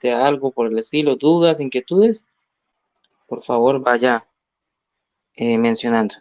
de algo por el estilo, dudas, inquietudes, por favor vaya mencionando.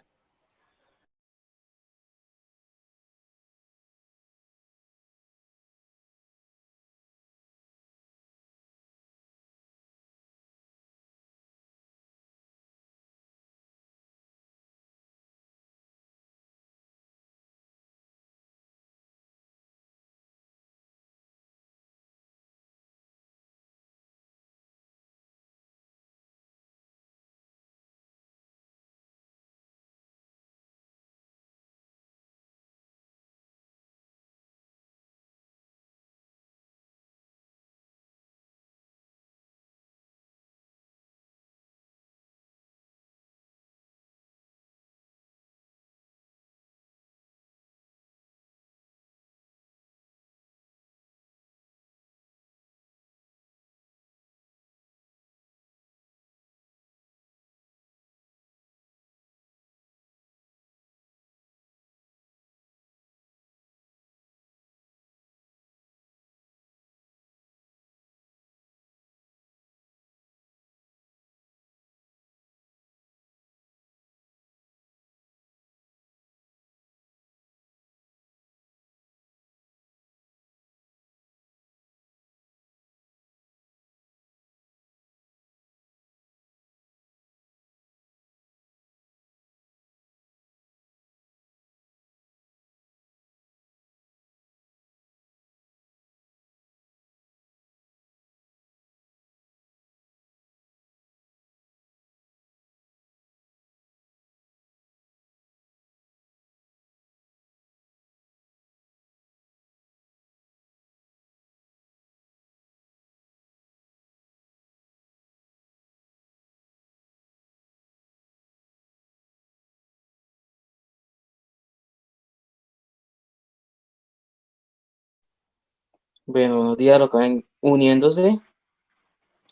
Bueno, buenos días, lo que ven uniéndose.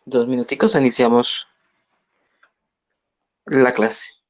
2 minuticos, iniciamos la clase.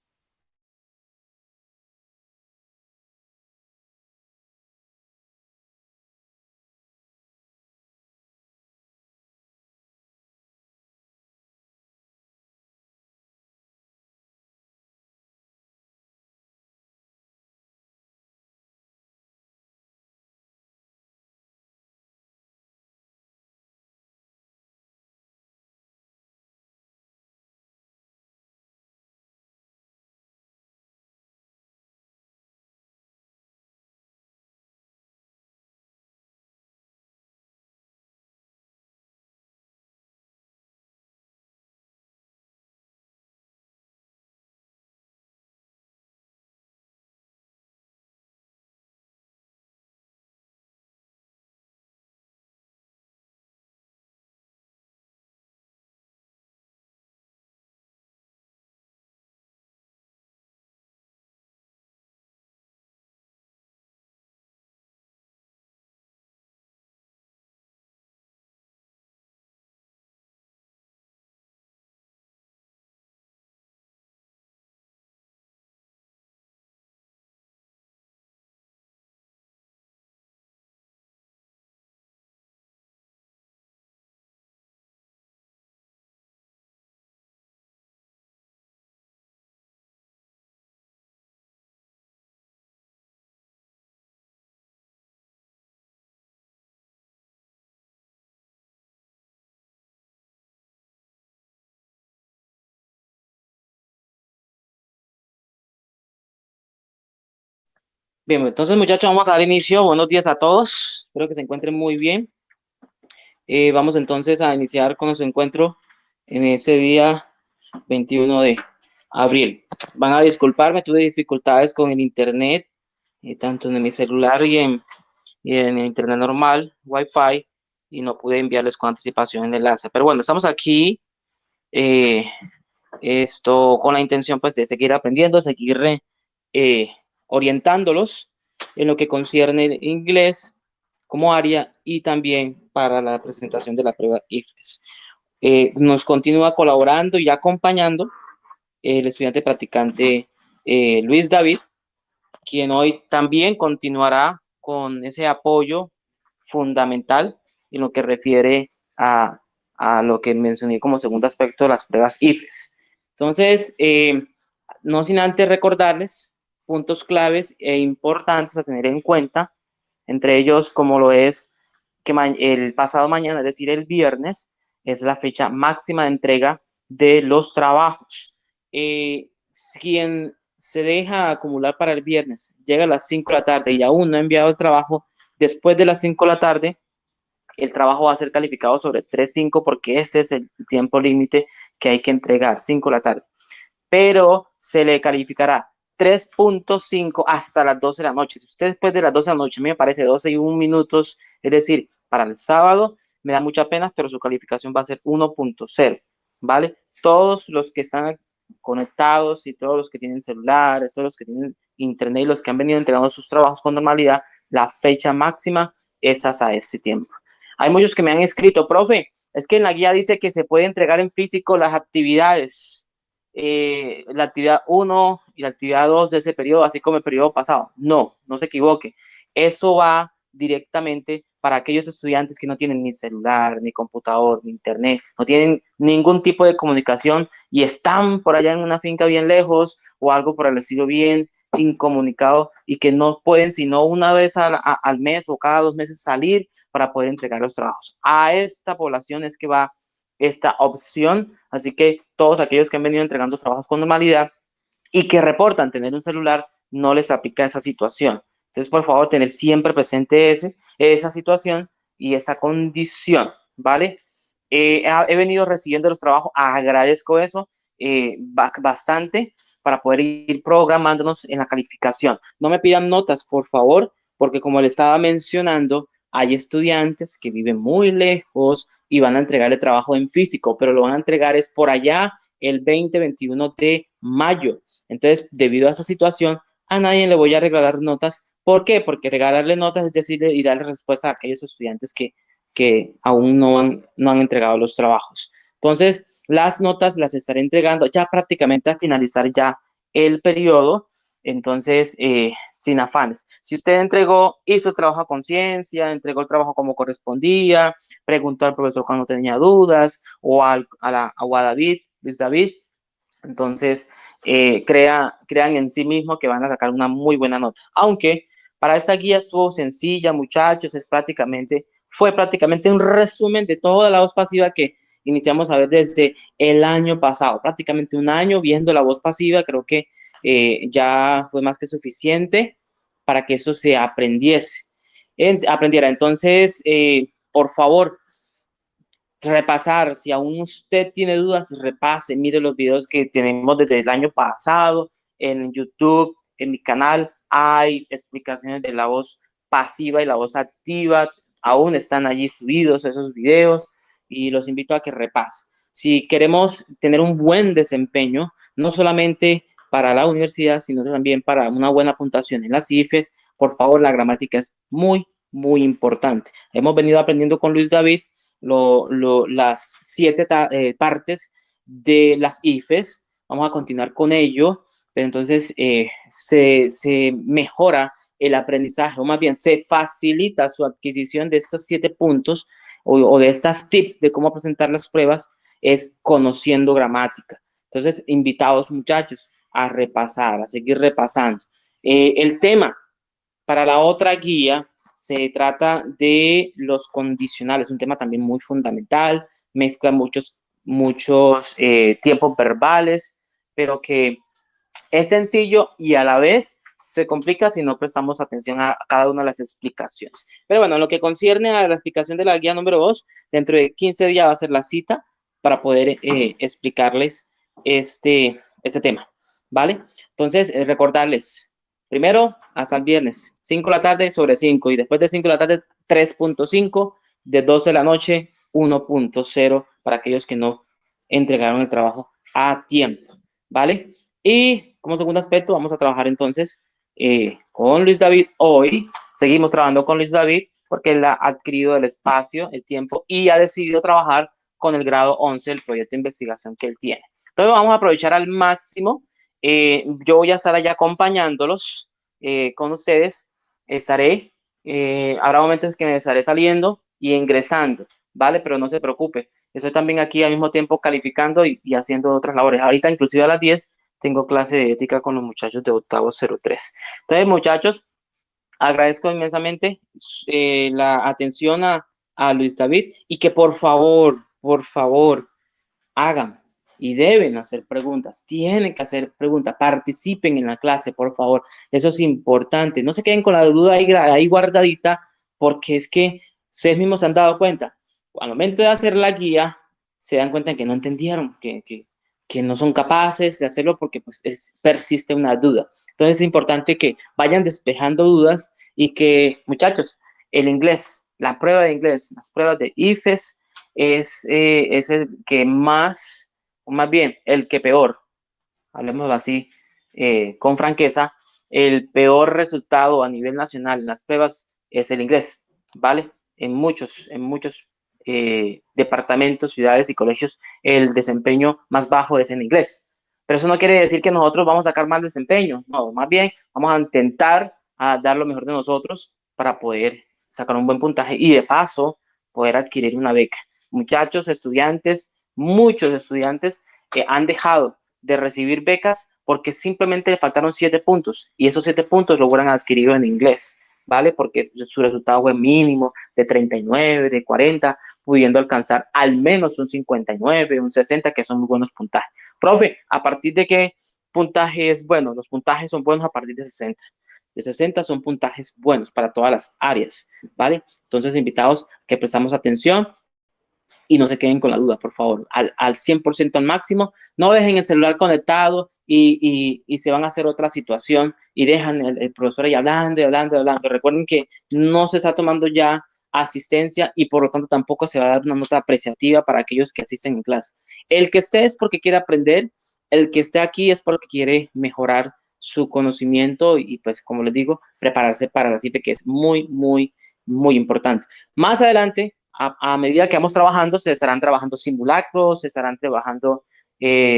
Bien, entonces muchachos, vamos a dar inicio. Buenos días a todos. Espero que se encuentren muy bien. Vamos entonces a iniciar con nuestro encuentro en ese día 21 de abril. Van a disculparme, tuve dificultades con el internet, tanto en mi celular y en el internet normal, Wi-Fi, y no pude enviarles con anticipación el enlace. Pero bueno, estamos aquí eh, con la intención pues de seguir aprendiendo, seguir eh, orientándolos en lo que concierne el inglés como área y también para la presentación de la prueba IFES. Nos continúa colaborando y acompañando el estudiante practicante Luis David, quien hoy también continuará con ese apoyo fundamental en lo que refiere a a lo que mencioné como segundo aspecto de las pruebas IFES. Entonces, no sin antes recordarles puntos claves e importantes a tener en cuenta, entre ellos como lo es que el pasado mañana, es decir, el viernes, es la fecha máxima de entrega de los trabajos. Quien se deja acumular para el viernes, llega a las 5 de la tarde y aún no ha enviado el trabajo, después de las 5 de la tarde, el trabajo va a ser calificado sobre 3.5 porque ese es el tiempo límite que hay que entregar, 5 de la tarde. Pero se le calificará 3.5 hasta las 12 de la noche. Si usted después de las 12 de la noche, me parece 12 y 1 minutos, es decir, para el sábado, me da mucha pena, pero su calificación va a ser 1.0, ¿vale? Todos los que están conectados y todos los que tienen celulares, todos los que tienen internet y los que han venido entregando sus trabajos con normalidad, la fecha máxima es hasta ese tiempo. Hay muchos que me han escrito, profe, es que en la guía dice que se puede entregar en físico las actividades, la actividad 1 y la actividad 2 de ese periodo, así como el periodo pasado. No, no se equivoque. Eso va directamente para aquellos estudiantes que no tienen ni celular, ni computador, ni internet, no tienen ningún tipo de comunicación y están por allá en una finca bien lejos o algo por el estilo bien incomunicado y que no pueden sino una vez al mes o cada 2 meses salir para poder entregar los trabajos. A esta población es que va esta opción, así que todos aquellos que han venido entregando trabajos con normalidad y que reportan tener un celular, no les aplica esa situación. Entonces, por favor, tener siempre presente esa situación y esa condición, ¿vale? He venido recibiendo los trabajos, agradezco eso bastante para poder ir programándonos en la calificación. No me pidan notas, por favor, porque como le estaba mencionando, hay estudiantes que viven muy lejos y van a entregar el trabajo en físico, pero lo van a entregar es por allá el 20-21 de mayo. Entonces, debido a esa situación, a nadie le voy a regalar notas. ¿Por qué? Porque regalarle notas es decirle y darle respuesta a aquellos estudiantes que aún no han entregado los trabajos. Entonces, las notas las estaré entregando ya prácticamente a finalizar ya el periodo. Entonces, sin afanes. Si usted entregó, hizo trabajo a conciencia, entregó el trabajo como correspondía, preguntó al profesor cuando tenía dudas, o a David, Luis David, entonces crean en sí mismo que van a sacar una muy buena nota. Aunque para esta guía estuvo sencilla, muchachos, fue prácticamente un resumen de toda la voz pasiva que iniciamos a ver desde el año pasado, prácticamente un año viendo la voz pasiva. Creo que ya fue más que suficiente para que eso se aprendiera. Entonces, por favor, repasar, si aún usted tiene dudas, repase, mire los videos que tenemos desde el año pasado en YouTube, en mi canal, hay explicaciones de la voz pasiva y la voz activa, aún están allí subidos esos videos y los invito a que repase. Si queremos tener un buen desempeño, no solamente para la universidad, sino también para una buena puntuación en las IFES, por favor, la gramática es muy, muy importante. Hemos venido aprendiendo con Luis David las 7 partes de las IFES. Vamos a continuar con ello, pero entonces se mejora el aprendizaje, o más bien se facilita su adquisición de estos 7 puntos o de estas tips de cómo presentar las pruebas, es conociendo gramática. Entonces, invitados muchachos a repasar, a seguir repasando. El tema para la otra guía se trata de los condicionales, un tema también muy fundamental, mezcla muchos tiempos verbales, pero que es sencillo y a la vez se complica si no prestamos atención a cada una de las explicaciones. Pero bueno, en lo que concierne a la explicación de la guía número 2, dentro de 15 días va a ser la cita para poder explicarles este tema, ¿vale? Entonces, recordarles, primero, hasta el viernes, 5 de la tarde sobre 5, y después de 5 de la tarde, 3.5, de 12 de la noche, 1.0, para aquellos que no entregaron el trabajo a tiempo, ¿vale? Y como segundo aspecto, vamos a trabajar entonces con Luis David hoy. Seguimos trabajando con Luis David porque él ha adquirido el espacio, el tiempo y ha decidido trabajar con el grado 11 del proyecto de investigación que él tiene. Entonces vamos a aprovechar al máximo. Yo voy a estar allá acompañándolos con ustedes. Habrá momentos que me estaré saliendo y ingresando. ¿vale? Pero no se preocupe, estoy también aquí al mismo tiempo calificando y haciendo otras labores. Ahorita, inclusive a las 10, tengo clase de ética con los muchachos de octavo 03. Entonces, muchachos, agradezco inmensamente la atención a Luis David y que por favor, hagan y deben hacer preguntas, tienen que hacer preguntas, participen en la clase, por favor, eso es importante, no se queden con la duda ahí guardadita, porque es que ustedes mismos se han dado cuenta, al momento de hacer la guía, se dan cuenta que no entendieron, que no son capaces de hacerlo porque pues persiste una duda. Entonces es importante que vayan despejando dudas y que, muchachos, el inglés, la prueba de inglés, las pruebas de IFES, es el que más, o más bien, el que peor, hablemos así con franqueza, el peor resultado a nivel nacional en las pruebas es el inglés, ¿vale? En muchos departamentos, ciudades y colegios, el desempeño más bajo es en inglés. Pero eso no quiere decir que nosotros vamos a sacar mal desempeño, no, más bien vamos a intentar a dar lo mejor de nosotros para poder sacar un buen puntaje y de paso poder adquirir una beca. Muchachos, estudiantes, muchos estudiantes han dejado de recibir becas porque simplemente le faltaron 7 puntos y esos 7 puntos lo hubieran adquirido en inglés, ¿vale? Porque su resultado fue mínimo de 39, de 40, pudiendo alcanzar al menos un 59, un 60, que son muy buenos puntajes. Profe, ¿a partir de qué puntaje es bueno? Los puntajes son buenos a partir de 60. De 60 son puntajes buenos para todas las áreas, ¿vale? Entonces, invitados que prestamos atención y no se queden con la duda, por favor, al 100% al máximo, no dejen el celular conectado y se van a hacer otra situación y dejan el profesor ahí hablando y hablando y hablando. Recuerden que no se está tomando ya asistencia y por lo tanto tampoco se va a dar una nota apreciativa para aquellos que asisten en clase. El que esté es porque quiere aprender, el que esté aquí es porque quiere mejorar su conocimiento y pues como les digo, prepararse para la CIPE, que es muy, muy, muy importante. Más adelante, a medida que vamos trabajando, se estarán trabajando simulacros, se estarán trabajando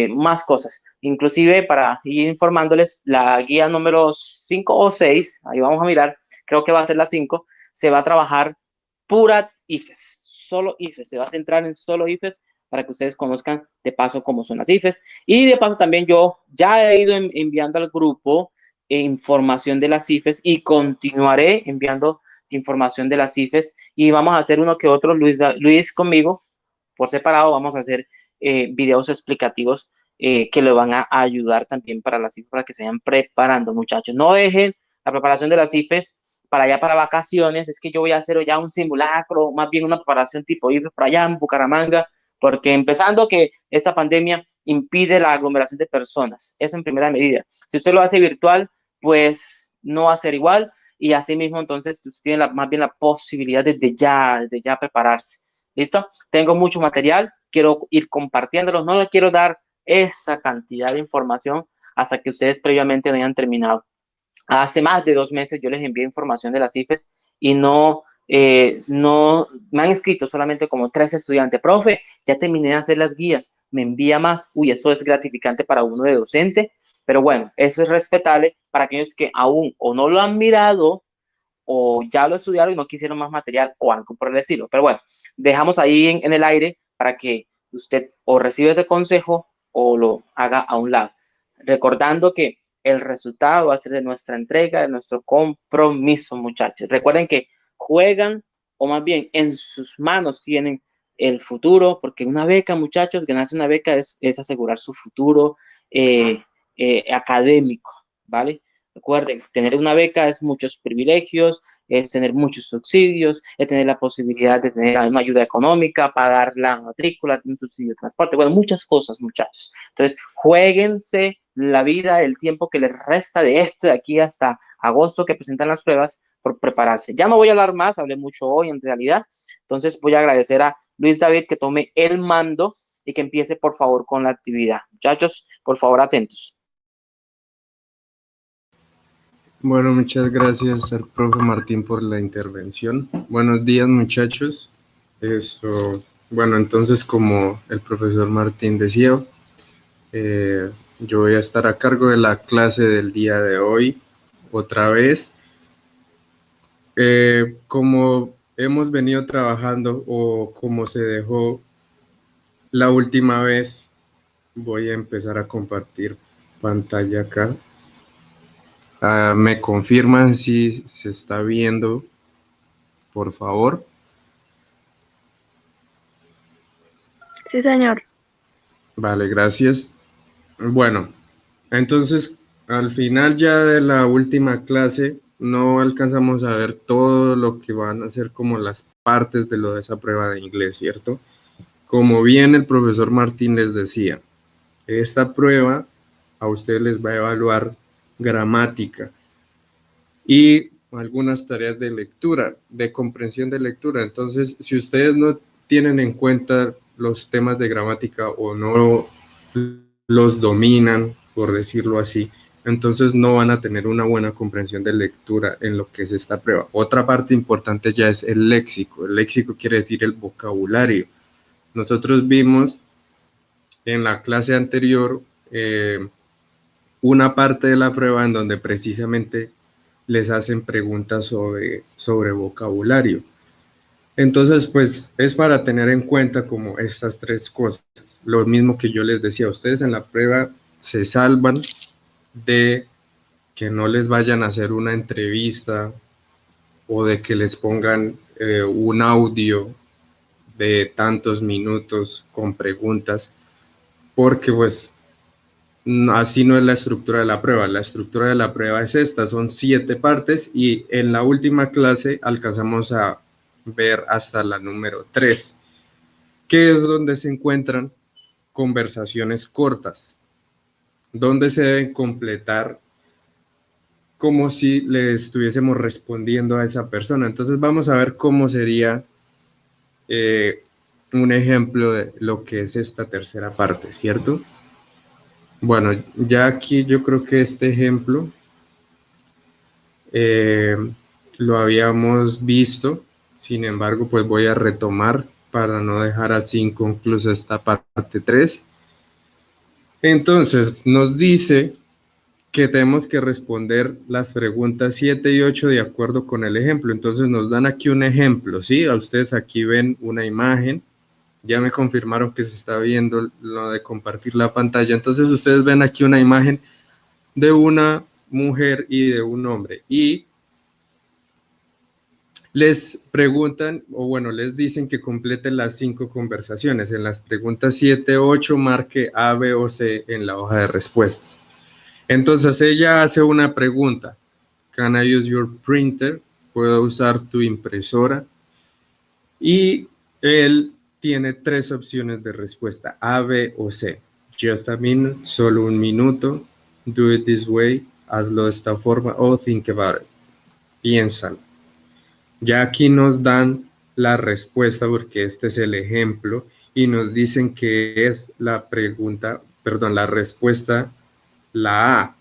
más cosas. Inclusive para ir informándoles, la guía número 5 o 6, ahí vamos a mirar, creo que va a ser la 5, se va a trabajar pura IFES, solo IFES, se va a centrar en solo IFES para que ustedes conozcan de paso cómo son las IFES. Y de paso también yo ya he ido enviando al grupo información de las IFES y continuaré enviando información de las IFES y vamos a hacer uno que otro, Luis conmigo, por separado, vamos a hacer videos explicativos que le van a ayudar también para las IFES, para que se vayan preparando, muchachos. No dejen la preparación de las IFES para allá para vacaciones, es que yo voy a hacer ya un simulacro, más bien una preparación tipo IFES para allá en Bucaramanga, porque empezando que esta pandemia impide la aglomeración de personas, eso en primera medida. Si usted lo hace virtual, pues no va a ser igual, y así mismo entonces usted tiene más bien la posibilidad desde ya prepararse. ¿Listo? Tengo mucho material, quiero ir compartiéndolo, no le quiero dar esa cantidad de información hasta que ustedes previamente no hayan terminado. Hace más de 2 meses yo les envié información de las IFES y no me han escrito solamente como 3 estudiantes. Profe, ya terminé de hacer las guías, me envía más. Uy, eso es gratificante para uno de docente, pero bueno, eso es respetable para aquellos que aún o no lo han mirado o ya lo estudiaron y no quisieron más material o algo por el estilo. Pero bueno, dejamos ahí en el aire para que usted o reciba ese consejo o lo haga a un lado. Recordando que el resultado va a ser de nuestra entrega, de nuestro compromiso, muchachos. Recuerden que juegan, o más bien en sus manos tienen el futuro, porque una beca, muchachos, ganarse una beca es asegurar su futuro académico, ¿vale? Recuerden, tener una beca es muchos privilegios, es tener muchos subsidios, es tener la posibilidad de tener una ayuda económica, pagar la matrícula, tener un subsidio de transporte, bueno, muchas cosas, muchachos. Entonces, jueguense la vida, el tiempo que les resta de esto de aquí hasta agosto que presentan las pruebas por prepararse. Ya no voy a hablar más, hablé mucho hoy en realidad, entonces voy a agradecer a Luis David que tome el mando y que empiece por favor con la actividad. Muchachos, por favor, atentos. Bueno, muchas gracias al profe Martín por la intervención. Buenos días, muchachos. Bueno, entonces, como el profesor Martín decía, yo voy a estar a cargo de la clase del día de hoy, otra vez. Como hemos venido trabajando o como se dejó la última vez. Voy a empezar a compartir pantalla acá. ¿Me confirman si se está viendo, por favor? Sí, señor. Vale, gracias. Bueno, entonces al final ya de la última clase no alcanzamos a ver todo lo que van a ser como las partes de lo de esa prueba de inglés, ¿cierto? Como bien el profesor Martín les decía, esta prueba a ustedes les va a evaluar gramática y algunas tareas de lectura, de comprensión de lectura. Entonces, si ustedes no tienen en cuenta los temas de gramática o no los dominan, por decirlo así, entonces no van a tener una buena comprensión de lectura en lo que es esta prueba. Otra parte importante ya es el léxico. El léxico quiere decir el vocabulario. Nosotros vimos en la clase anterior una parte de la prueba en donde precisamente les hacen preguntas sobre vocabulario. Entonces, pues es para tener en cuenta como estas tres cosas. Lo mismo que yo les decía, ustedes en la prueba se salvan de que no les vayan a hacer una entrevista o de que les pongan un audio de tantos minutos con preguntas, porque pues así no es la estructura de la prueba. La estructura de la prueba es esta, son 7 partes y en la última clase alcanzamos a ver hasta la número 3, que es donde se encuentran conversaciones cortas, donde se deben completar como si le estuviésemos respondiendo a esa persona. Entonces vamos a ver cómo sería un ejemplo de lo que es esta tercera parte, ¿cierto? Bueno, ya aquí yo creo que este ejemplo eh, lo habíamos visto, sin embargo, pues voy a retomar para no dejar así inconclusa esta parte 3. Entonces, nos dice que tenemos que responder las preguntas 7 y 8 de acuerdo con el ejemplo. Entonces, nos dan aquí un ejemplo, ¿sí? A ustedes aquí ven una imagen. Ya me confirmaron que se está viendo lo de compartir la pantalla. Entonces, ustedes ven aquí una imagen de una mujer y de un hombre. Y les preguntan, o bueno, les dicen que completen las 5 conversaciones. En las preguntas 7, 8, marque A, B o C en la hoja de respuestas. Entonces ella hace una pregunta. Can I use your printer? ¿Puedo usar tu impresora? Y él tiene 3 opciones de respuesta, A, B o C. Just a minute, solo un minuto. Do it this way, hazlo de esta forma. O think about it. Piénsalo. Ya aquí nos dan la respuesta porque este es el ejemplo y nos dicen que es la pregunta, perdón, la respuesta, la A,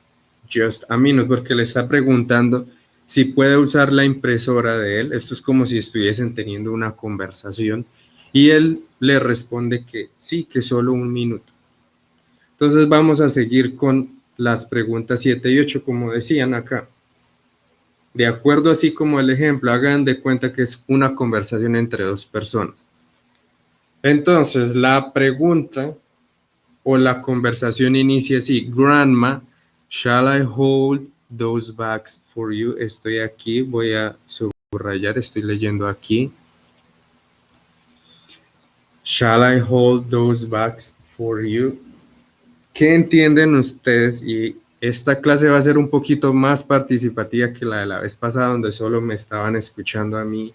just a minute, porque le está preguntando si puede usar la impresora de él. Esto es como si estuviesen teniendo una conversación y él le responde que sí, que solo un minuto. Entonces vamos a seguir con las preguntas 7 y 8, como decían acá. De acuerdo así como el ejemplo, hagan de cuenta que es una conversación entre 2 personas. Entonces, la pregunta o la conversación inicia así: Grandma, shall I hold those bags for you? Estoy aquí, voy a subrayar, estoy leyendo aquí. Shall I hold those bags for you? ¿Qué entienden ustedes? Y esta clase va a ser un poquito más participativa que la de la vez pasada, donde solo me estaban escuchando a mí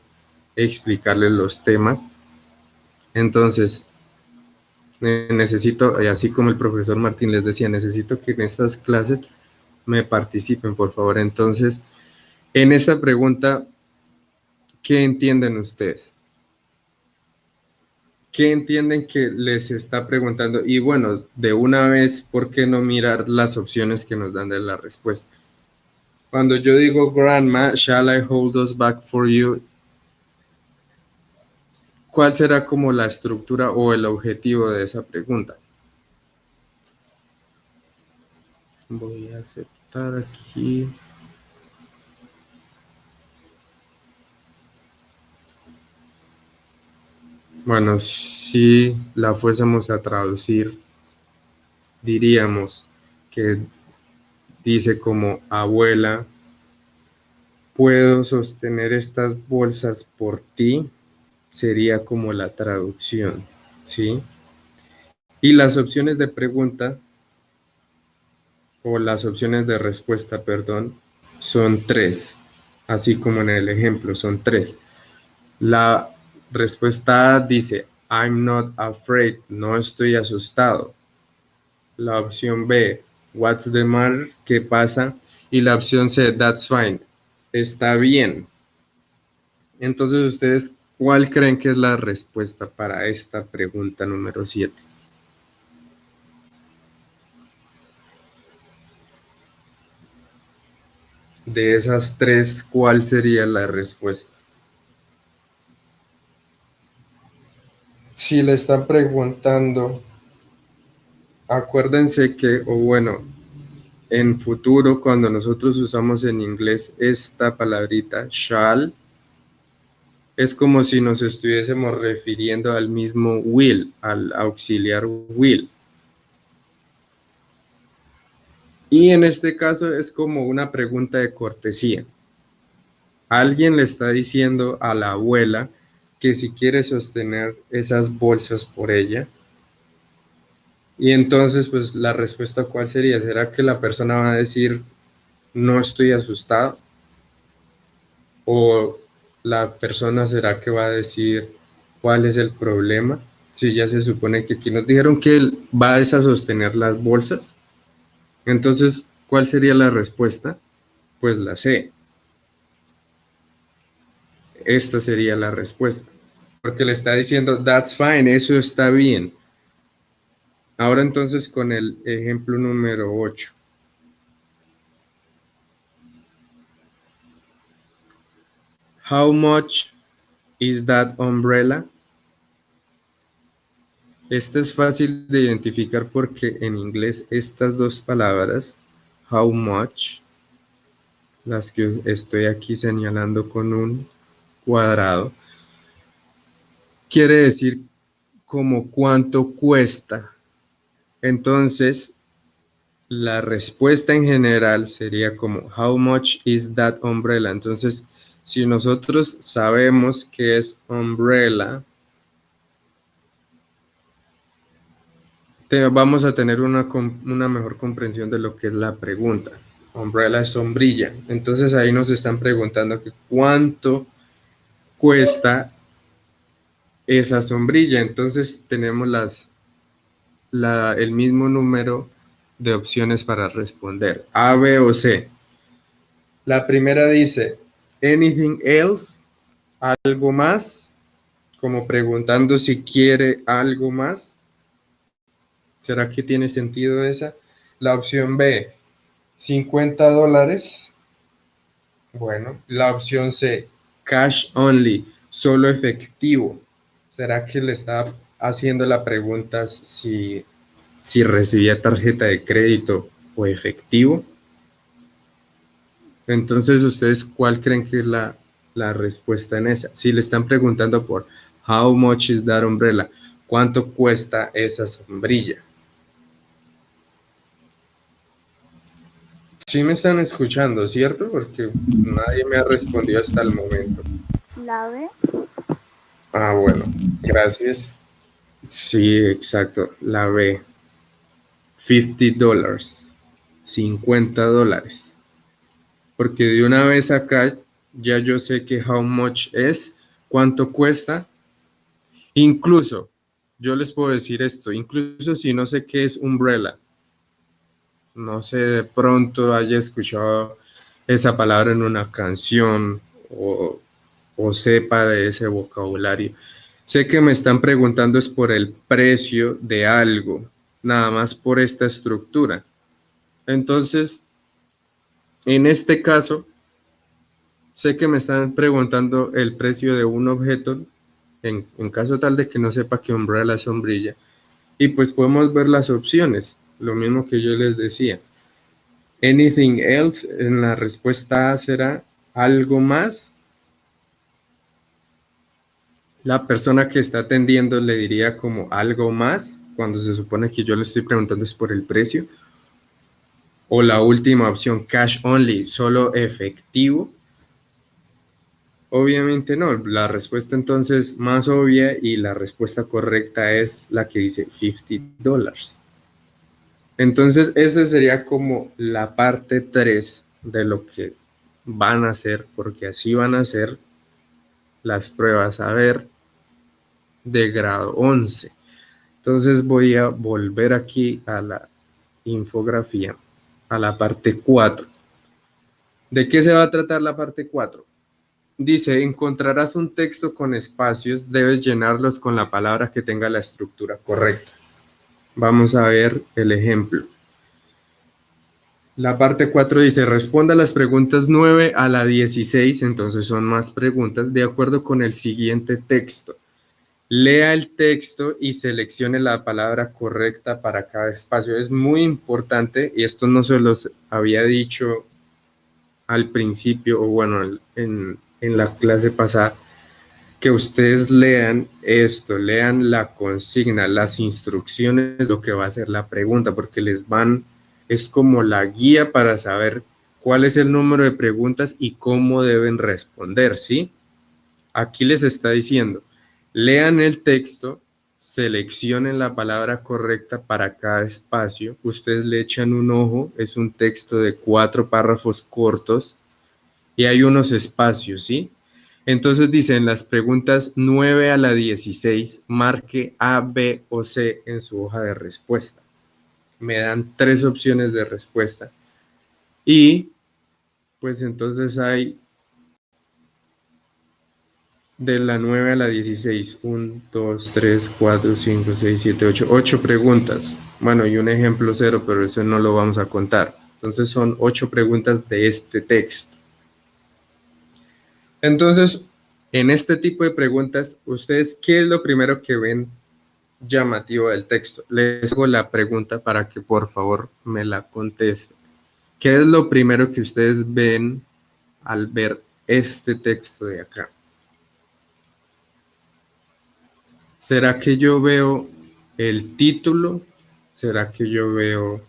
explicarles los temas. Entonces, necesito, así como el profesor Martín les decía, necesito que en estas clases me participen, por favor. Entonces, en esta pregunta, ¿qué entienden ustedes? ¿Qué entienden que les está preguntando? Y bueno, de una vez, ¿por qué no mirar las opciones que nos dan de la respuesta? Cuando yo digo, Grandma, shall I hold those back for you? ¿Cuál será como la estructura o el objetivo de esa pregunta? Voy a aceptar aquí. Bueno, si la fuésemos a traducir, diríamos que dice como abuela, puedo sostener estas bolsas por ti, sería como la traducción, ¿sí? Y las opciones de pregunta, o las opciones de respuesta, perdón, son tres, así como en el ejemplo, son tres. La respuesta A dice, I'm not afraid, no estoy asustado. La opción B, what's the matter, ¿qué pasa? Y la opción C, that's fine, está bien. Entonces, ¿ustedes cuál creen que es la respuesta para esta pregunta número 7? De esas tres, ¿cuál sería la respuesta? Si le están preguntando, acuérdense que, o bueno, en futuro, cuando nosotros usamos en inglés esta palabrita, shall, es como si nos estuviésemos refiriendo al mismo will, al auxiliar will. Y en este caso es como una pregunta de cortesía. Alguien le está diciendo a la abuela que si quiere sostener esas bolsas por ella. Y entonces, pues la respuesta, ¿cuál sería? ¿Será que la persona va a decir, no estoy asustado? ¿O la persona será que va a decir, cuál es el problema? Si ya se supone que aquí nos dijeron que él va a sostener las bolsas. Entonces, ¿cuál sería la respuesta? Pues la C. Esta sería la respuesta. Porque le está diciendo, that's fine, eso está bien. Ahora entonces con el ejemplo número 8. How much is that umbrella? Este es fácil de identificar porque en inglés estas dos palabras, how much, las que estoy aquí señalando con un cuadrado, quiere decir como cuánto cuesta. Entonces, la respuesta en general sería como how much is that umbrella. Entonces, si nosotros sabemos qué es umbrella, vamos a tener una mejor comprensión de lo que es la pregunta. Umbrella es sombrilla. Entonces ahí nos están preguntando que cuánto cuesta esa sombrilla. Entonces tenemos el mismo número de opciones para responder, A, B o C. La primera dice, anything else, algo más, como preguntando si quiere algo más. ¿Será que tiene sentido esa? La opción B, $50. Bueno, la opción C, cash only, solo efectivo. ¿Será que le está haciendo la pregunta si recibía tarjeta de crédito o efectivo? Entonces, ¿ustedes cuál creen que es la respuesta en esa? Si le están preguntando por how much is that umbrella, ¿cuánto cuesta esa sombrilla? Sí me están escuchando, ¿cierto? Porque nadie me ha respondido hasta el momento. ¿La B? Ah, bueno, gracias. Sí, exacto, la B. $50, $50. Porque de una vez acá ya yo sé que how much es, cuánto cuesta. Incluso, yo les puedo decir esto, incluso si no sé qué es umbrella, no sé, de pronto haya escuchado esa palabra en una canción o sepa de ese vocabulario. Sé que me están preguntando es por el precio de algo, nada más por esta estructura. Entonces, en este caso, sé que me están preguntando el precio de un objeto, en caso tal de que no sepa que umbrella es sombrilla, y pues podemos ver las opciones, lo mismo que yo les decía. Anything else, en la respuesta A será algo más. la persona que está atendiendo le diría como algo más, cuando se supone que yo le estoy preguntando es por el precio. O la última opción, cash only, solo efectivo. Obviamente no, la respuesta entonces más obvia y la respuesta correcta es la que dice $50. Entonces, esa sería como la parte 3 de lo que van a hacer, porque así van a ser las pruebas a ver de grado 11. Entonces voy a volver aquí a la infografía, a la parte 4. ¿De qué se va a tratar la parte 4? Dice, encontrarás un texto con espacios, debes llenarlos con la palabra que tenga la estructura correcta. Vamos a ver el ejemplo. La parte 4 dice, responda a las preguntas 9 a la 16, entonces son más preguntas, de acuerdo con el siguiente texto. Lea el texto y seleccione la palabra correcta para cada espacio. Es muy importante, y esto no se los había dicho al principio, o bueno, en la clase pasada, que ustedes lean esto, lean la consigna, las instrucciones, lo que va a ser la pregunta, porque es como la guía para saber cuál es el número de preguntas y cómo deben responder, ¿sí? Aquí les está diciendo, lean el texto, seleccionen la palabra correcta para cada espacio, ustedes le echan un ojo, es un texto de 4 párrafos cortos y hay unos espacios, ¿sí? Entonces dice, en las preguntas 9 a la 16, marque A, B o C en su hoja de respuesta. Me dan 3 opciones de respuesta. Y pues entonces hay de la 9 a la 16, 1, 2, 3, 4, 5, 6, 7, 8, 8 preguntas. Bueno, y un ejemplo 0, pero eso no lo vamos a contar. Entonces son 8 preguntas de este texto. Entonces, en este tipo de preguntas, ¿ustedes qué es lo primero que ven llamativo del texto? Les hago la pregunta para que por favor me la contesten. ¿Qué es lo primero que ustedes ven al ver este texto de acá? ¿Será que yo veo el título? ¿Será que yo veo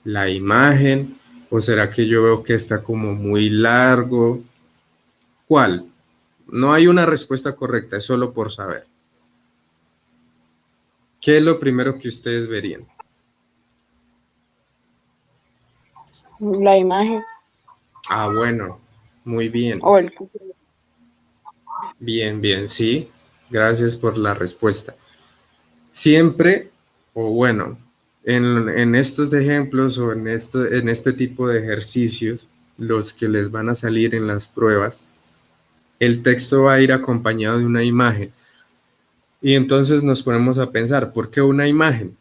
la imagen? ¿O será que yo veo que está como muy largo? ¿Cuál? No hay una respuesta correcta, es solo por saber. ¿Qué es lo primero que ustedes verían? La imagen Ah, bueno, muy bien. o el Bien, bien, sí. Gracias por la respuesta. Siempre, o bueno, en estos ejemplos o en este tipo de ejercicios, los que les van a salir en las pruebas, el texto va a ir acompañado de una imagen. Y entonces nos ponemos a pensar, ¿por qué una imagen?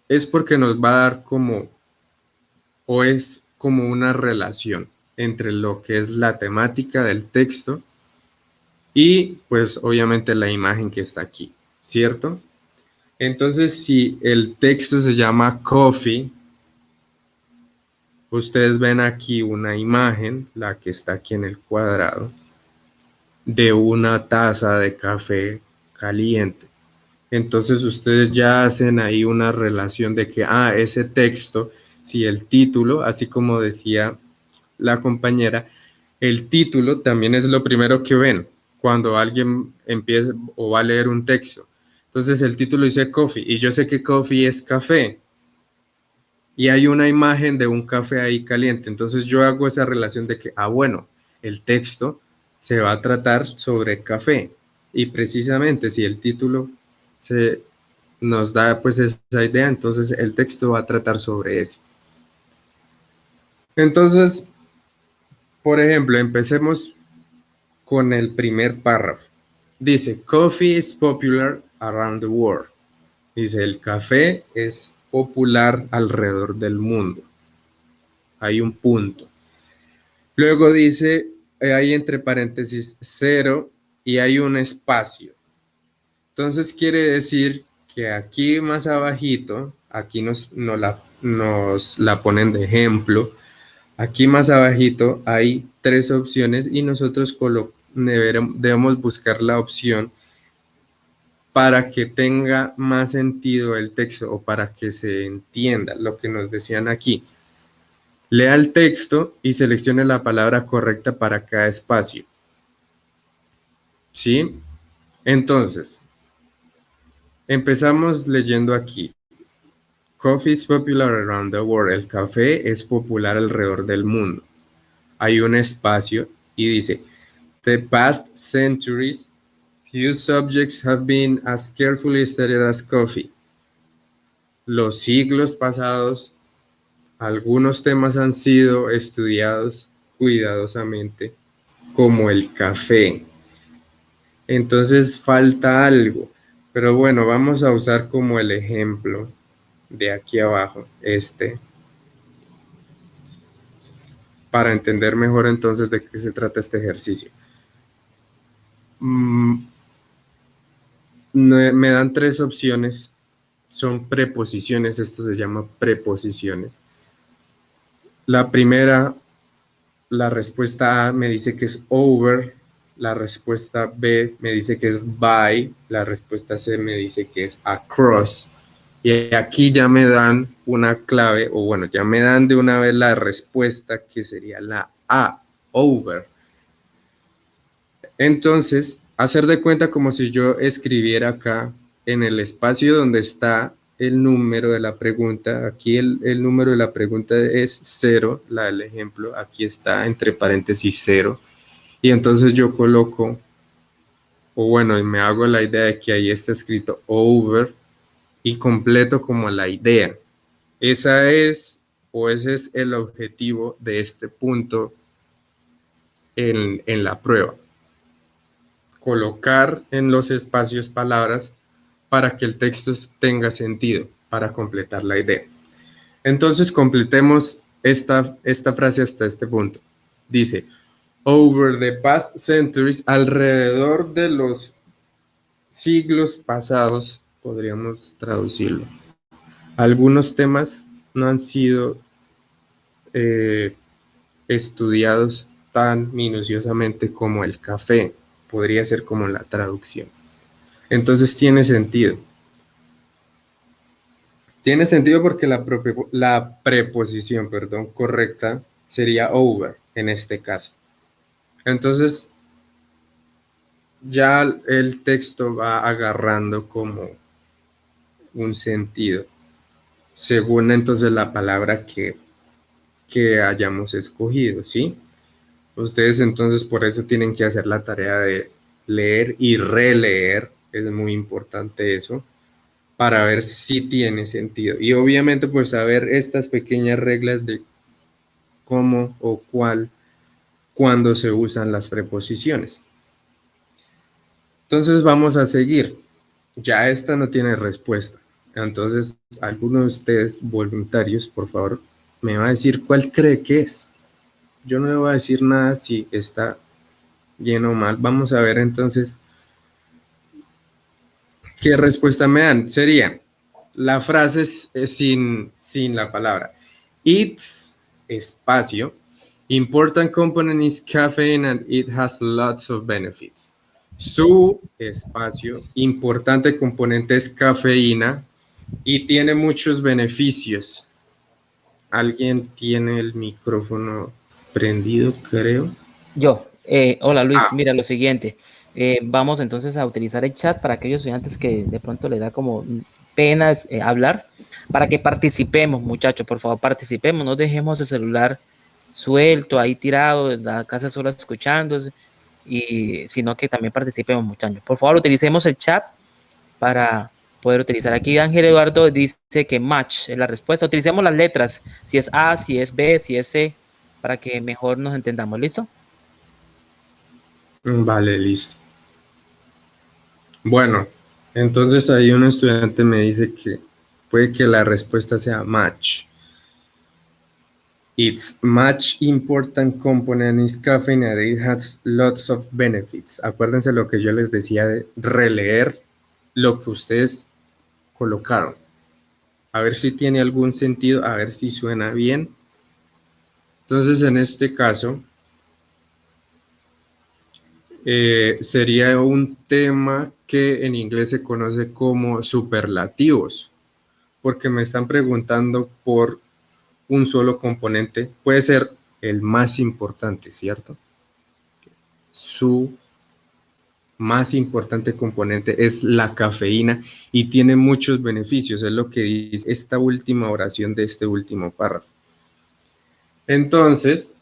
Es porque nos va a dar como, o es como una relación entre lo que es la temática del texto y pues obviamente la imagen que está aquí, ¿cierto? Entonces, si el texto se llama coffee, ustedes ven aquí una imagen, la que está aquí en el cuadrado, de una taza de café caliente. Entonces, ustedes ya hacen ahí una relación de que, ese texto, si el título, así como decía la compañera, el título también es lo primero que ven cuando alguien empieza o va a leer un texto. Entonces el título dice coffee y yo sé que coffee es café y hay una imagen de un café ahí caliente. Entonces yo hago esa relación de que, bueno, el texto se va a tratar sobre café y precisamente si el título nos da pues esa idea, entonces el texto va a tratar sobre eso. Entonces, por ejemplo, empecemos con el primer párrafo. Dice, coffee is popular around the world. Dice, el café es popular alrededor del mundo. Hay un punto. Luego dice, hay entre paréntesis 0 y hay un espacio. Entonces quiere decir que aquí más abajito, aquí nos la ponen de ejemplo. Aquí más abajito hay 3 opciones y nosotros debemos buscar la opción para que tenga más sentido el texto o para que se entienda lo que nos decían aquí. Lea el texto y seleccione la palabra correcta para cada espacio. ¿Sí? Entonces, empezamos leyendo aquí. Coffee is popular around the world. El café es popular alrededor del mundo. Hay un espacio y dice, the past centuries, few subjects have been as carefully studied as coffee. Los siglos pasados, algunos temas han sido estudiados cuidadosamente, como el café. Entonces falta algo, pero bueno, vamos a usar como el ejemplo de aquí abajo, para entender mejor entonces de qué se trata este ejercicio. Me dan 3 opciones, son preposiciones, esto se llama preposiciones. La primera, la respuesta A me dice que es over, la respuesta B me dice que es by, la respuesta C me dice que es across. Y aquí ya me dan una clave, o bueno, ya me dan de una vez la respuesta que sería la A, over. Entonces, hacer de cuenta como si yo escribiera acá en el espacio donde está el número de la pregunta. Aquí el número de la pregunta es 0, la del ejemplo. Aquí está entre paréntesis 0. Y entonces yo coloco, o bueno, y me hago la idea de que ahí está escrito over y completo como la idea. Esa es, o ese es el objetivo de este punto en la prueba. Colocar en los espacios palabras para que el texto tenga sentido, para completar la idea. Entonces, completemos esta frase hasta este punto. Dice, over the past centuries, alrededor de los siglos pasados, podríamos traducirlo. Algunos temas no han sido estudiados tan minuciosamente como el café. Podría ser como la traducción. Entonces tiene sentido. Tiene sentido porque la preposición, correcta sería over en este caso. Entonces ya el texto va agarrando como un sentido según entonces la palabra que hayamos escogido, ¿sí? Ustedes entonces por eso tienen que hacer la tarea de leer y releer, es muy importante eso, para ver si tiene sentido. Y obviamente pues saber estas pequeñas reglas de cómo o cuándo se usan las preposiciones. Entonces vamos a seguir. Ya esta no tiene respuesta. Entonces, alguno de ustedes voluntarios, por favor, me va a decir cuál cree que es. Yo no le voy a decir nada si está lleno o mal. Vamos a ver entonces qué respuesta me dan. Sería, la frase es sin la palabra. It's, espacio, important component is caffeine and it has lots of benefits. Su, espacio, importante componente es cafeína y tiene muchos beneficios. ¿Alguien tiene el micrófono prendido, creo? Yo, hola Luis, mira lo siguiente, vamos entonces a utilizar el chat para aquellos estudiantes que de pronto les da como pena hablar, para que participemos, muchachos, por favor participemos, no dejemos el celular suelto ahí tirado en la casa solo escuchando, sino que también participemos, muchachos. Por favor utilicemos el chat para poder utilizar. Aquí Ángel Eduardo dice que match es la respuesta, utilicemos las letras, si es A, si es B, si es C, para que mejor nos entendamos, ¿listo? Vale, listo. Bueno, entonces ahí un estudiante me dice que puede que la respuesta sea match. It's much important component is caffeine and it has lots of benefits. Acuérdense lo que yo les decía de releer lo que ustedes colocaron. A ver si tiene algún sentido, a ver si suena bien. Entonces, en este caso, sería un tema que en inglés se conoce como superlativos, porque me están preguntando por un solo componente. Puede ser el más importante, ¿cierto? Su más importante componente es la cafeína y tiene muchos beneficios, es lo que dice esta última oración de este último párrafo. Entonces,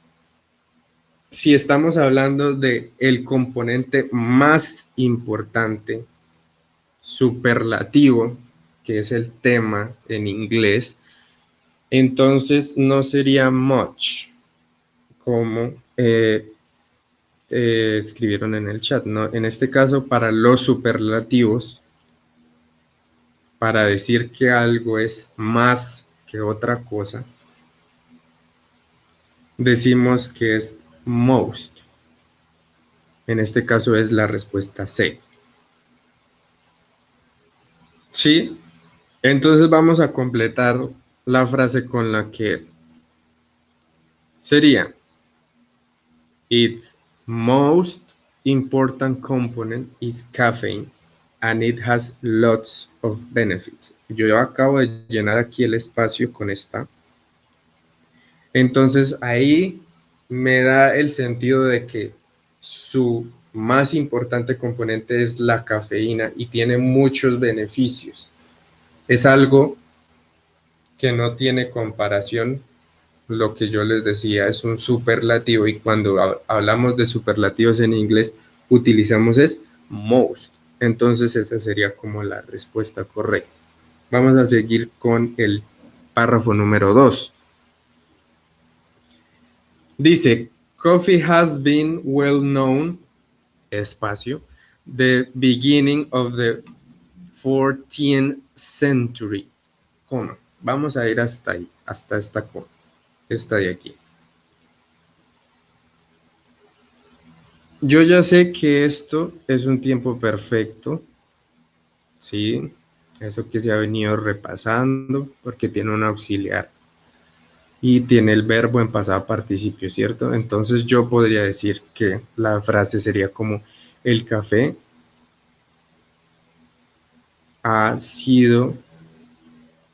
si estamos hablando de el componente más importante, superlativo, que es el tema en inglés, entonces no sería much, como escribieron en el chat, ¿no? En este caso, para los superlativos, para decir que algo es más que otra cosa, decimos que es most. En este caso es la respuesta C. ¿Sí? Entonces vamos a completar la frase con la que es. Sería, its most important component is caffeine and it has lots of benefits. Yo acabo de llenar aquí el espacio con esta. Entonces ahí me da el sentido de que su más importante componente es la cafeína y tiene muchos beneficios. Es algo que no tiene comparación. Lo que yo les decía es un superlativo y cuando hablamos de superlativos en inglés utilizamos es most. Entonces esa sería como la respuesta correcta. Vamos a seguir con el párrafo número 2. Dice, coffee has been well known, espacio, the beginning of the 14th century. Coma. Vamos a ir hasta ahí, hasta esta coma. Esta de aquí. Yo ya sé que esto es un tiempo perfecto, ¿sí? Eso que se ha venido repasando porque tiene un auxiliar y tiene el verbo en pasado participio, ¿cierto? Entonces yo podría decir que la frase sería como el café ha sido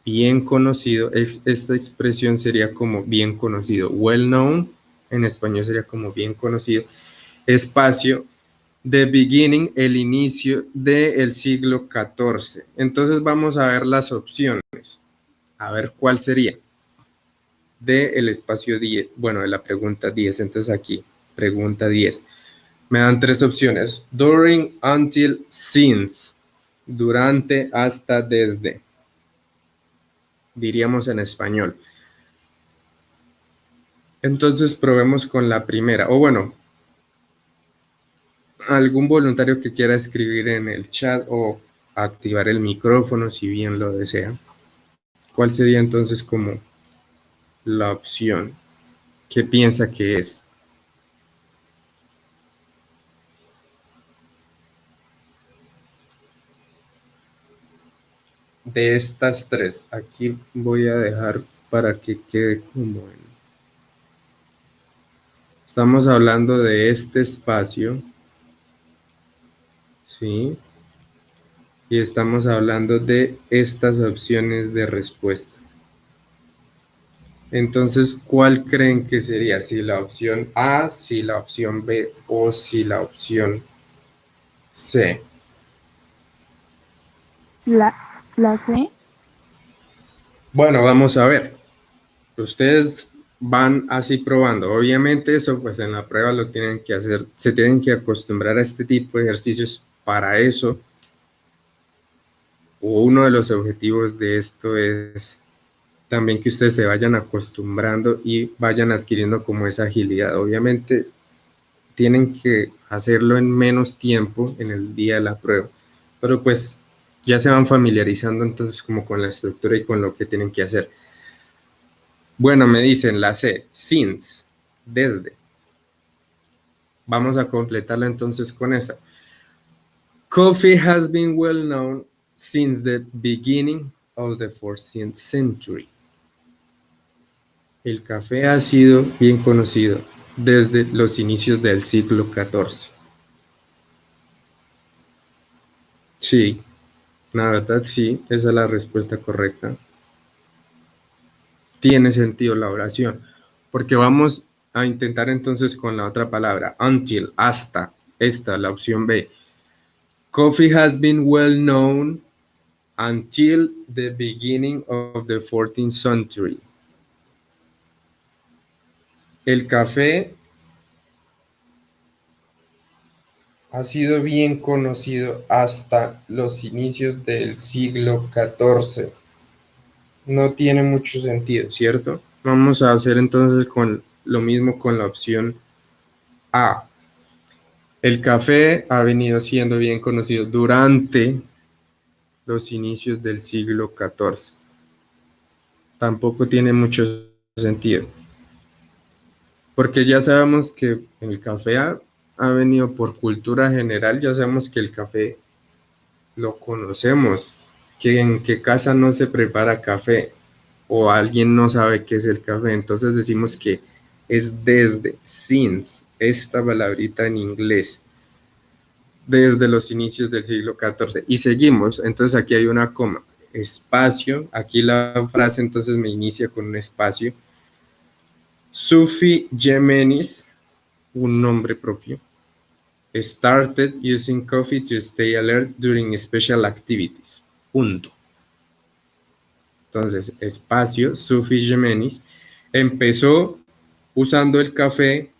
bien conocido. Esta expresión sería como bien conocido. Well known, en español sería como bien conocido. Espacio, the beginning, el inicio del siglo XIV. Entonces vamos a ver las opciones. A ver cuál sería. El espacio 10, bueno, de la pregunta 10. Entonces aquí, pregunta 10. Me dan tres opciones. During, until, since. Durante, hasta, desde. Diríamos en español. Entonces probemos con la primera. O bueno, algún voluntario que quiera escribir en el chat o activar el micrófono si bien lo desea. ¿Cuál sería entonces como la opción? ¿Qué piensa que es? De estas tres, aquí voy a dejar para que quede como en... Estamos hablando de este espacio, ¿sí? Y estamos hablando de estas opciones de respuesta. Entonces, ¿cuál creen que sería? Si la opción A, si la opción B o si la opción C. La C. Bueno, vamos a ver. Ustedes van así probando. Obviamente eso pues en la prueba lo tienen que hacer. Se tienen que acostumbrar a este tipo de ejercicios. Para eso, uno de los objetivos de esto es también que ustedes se vayan acostumbrando y vayan adquiriendo como esa agilidad. Obviamente tienen que hacerlo en menos tiempo en el día de la prueba, pero pues ya se van familiarizando entonces como con la estructura y con lo que tienen que hacer. Bueno, me dicen la C, since, desde. Vamos a completarla entonces con esa. Coffee has been well known since the beginning of the 14th century. El café ha sido bien conocido desde los inicios del siglo XIV. Sí, la verdad sí, esa es la respuesta correcta. Tiene sentido la oración, porque vamos a intentar entonces con la otra palabra, until, hasta, esta, la opción B. Coffee has been well known until the beginning of the 14th century. El café ha sido bien conocido hasta los inicios del siglo XIV. No tiene mucho sentido, ¿cierto? Vamos a hacer entonces con lo mismo con la opción A. El café ha venido siendo bien conocido durante los inicios del siglo XIV. Tampoco tiene mucho sentido, porque ya sabemos que el café ha venido por cultura general, ya sabemos que el café lo conocemos, que en qué casa no se prepara café o alguien no sabe qué es el café, entonces decimos que es desde, since, esta palabrita en inglés, desde los inicios del siglo XIV. Y seguimos, entonces aquí hay una coma, espacio, aquí la frase entonces me inicia con un espacio. Sufi Yemenis, un nombre propio, started using coffee to stay alert during special activities. Punto. Entonces, espacio, Sufi Yemenis, empezó usando el café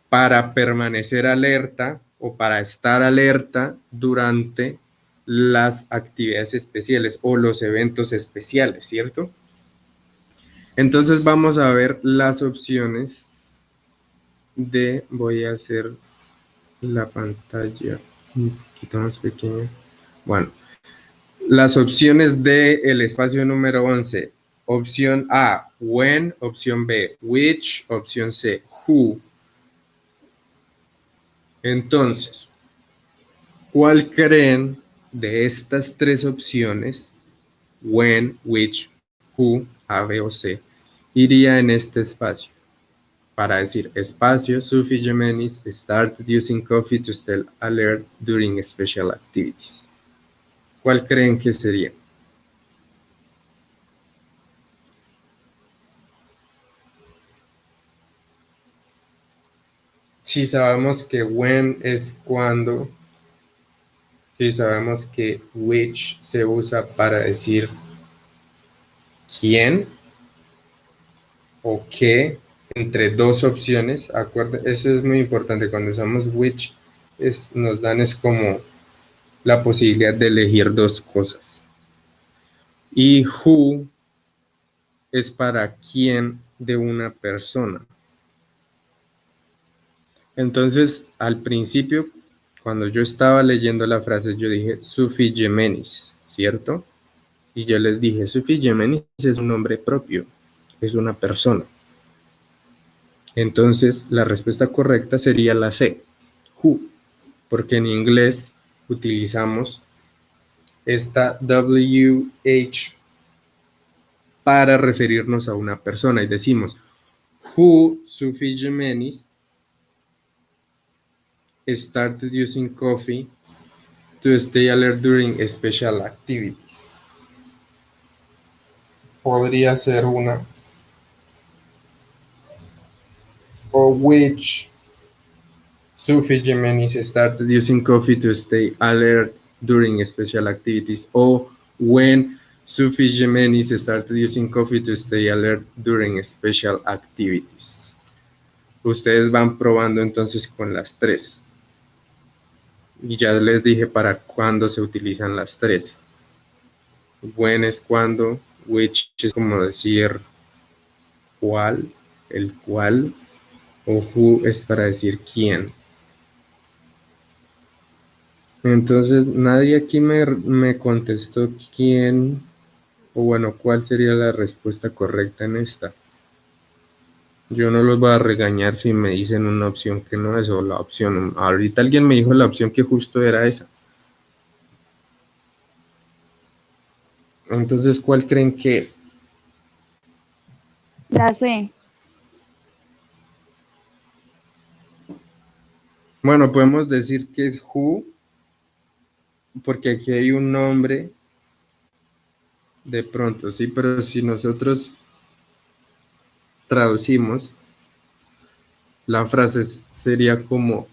para permanecer alerta o para estar alerta durante las actividades especiales o los eventos especiales, ¿cierto? Entonces vamos a ver las opciones voy a hacer la pantalla un poquito más pequeña. Bueno, las opciones del espacio número 11. Opción A, when. Opción B, which. Opción C, who. Entonces, ¿cuál creen de estas tres opciones, when, which, who, A, B o C, iría en este espacio? Para decir espacio, Sufi Yemenis started using coffee to stay alert during special activities. ¿Cuál creen que sería? Si sabemos que when es cuando, si sabemos que which se usa para decir quién o qué, entre dos opciones, eso es muy importante, cuando usamos which nos dan es como la posibilidad de elegir dos cosas. Y who es para quién de una persona. Entonces, al principio, cuando yo estaba leyendo la frase, yo dije Sufi Yemenis, ¿cierto? Y yo les dije, Sufi Yemenis es un nombre propio, es una persona. Entonces, la respuesta correcta sería la C, who, porque en inglés utilizamos esta WH para referirnos a una persona y decimos, who Sufi Yemenis started using coffee to stay alert during special activities. Podría ser una. O which Sufi Yemenis started using coffee to stay alert during special activities. O when Sufi Yemenis started using coffee to stay alert during special activities. Ustedes van probando entonces con las tres. Y ya les dije para cuándo se utilizan las tres. When es cuando, which es como decir cuál, el cual, o who es para decir quién. Entonces nadie aquí me contestó quién, o bueno, cuál sería la respuesta correcta en esta. Yo no los voy a regañar si me dicen una opción que no es o la opción. Ahorita alguien me dijo la opción que justo era esa. Entonces, ¿cuál creen que es? La C. Bueno, podemos decir que es who, porque aquí hay un nombre de pronto, sí, pero si nosotros traducimos, la frase sería como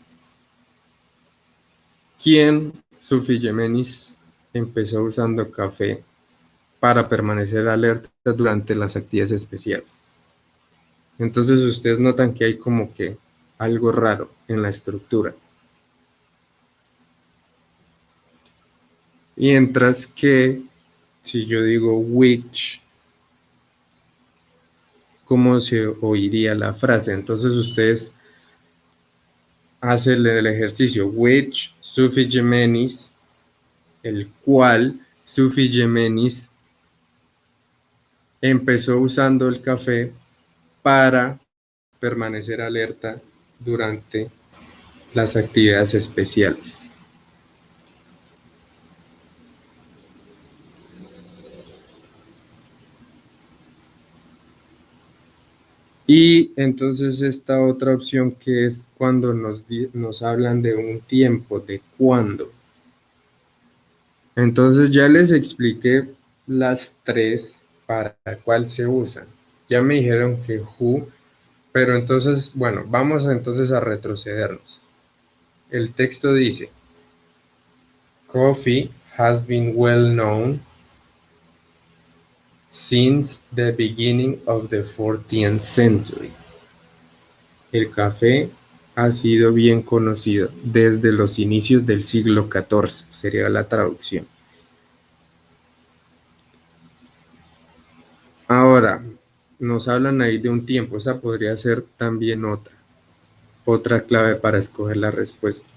¿quién, Sufillemenis, empezó usando café para permanecer alerta durante las actividades especiales? Entonces ustedes notan que hay como que algo raro en la estructura. Mientras que si yo digo which, ¿cómo se oiría la frase? Entonces ustedes hacen el ejercicio which Sufillemenis, el cual Sufillemenis empezó usando el café para permanecer alerta durante las actividades especiales. Y entonces esta otra opción que es cuando nos hablan de un tiempo, de cuándo. Entonces ya les expliqué las tres para cuál se usan. Ya me dijeron que who, pero entonces, bueno, vamos entonces a retrocedernos. El texto dice, coffee has been well known since the beginning of the 14th century. El café ha sido bien conocido desde los inicios del siglo XIV, sería la traducción. Ahora, nos hablan ahí de un tiempo, esa podría ser también otra clave para escoger la respuesta.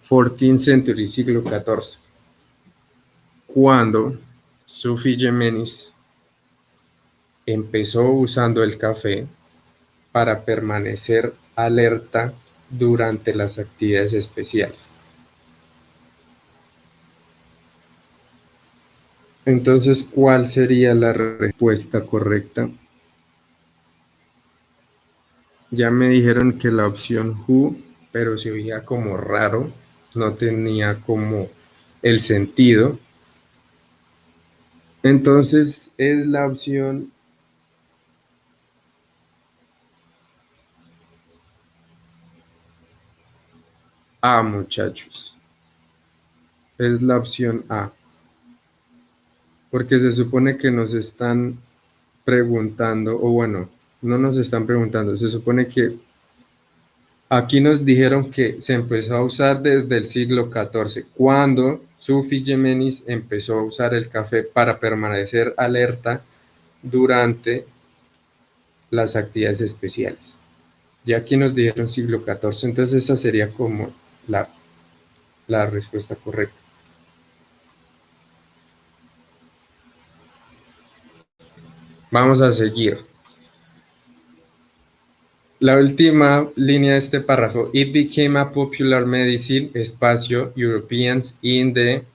14th century, siglo XIV. Cuando Sufillemenis empezó usando el café para permanecer alerta durante las actividades especiales. Entonces, ¿cuál sería la respuesta correcta? Ya me dijeron que la opción who, pero se oía como raro, no tenía como el sentido. Entonces, es la opción A, muchachos. Es la opción A. Porque se supone que nos están preguntando, o bueno, no nos están preguntando, se supone que aquí nos dijeron que se empezó a usar desde el siglo XIV, cuando Sufillemenis empezó a usar el café para permanecer alerta durante las actividades especiales. Y aquí nos dijeron siglo XIV, entonces esa sería como la respuesta correcta. Vamos a seguir. La última línea de este párrafo. It became a popular medicine, espacio, Europeans in the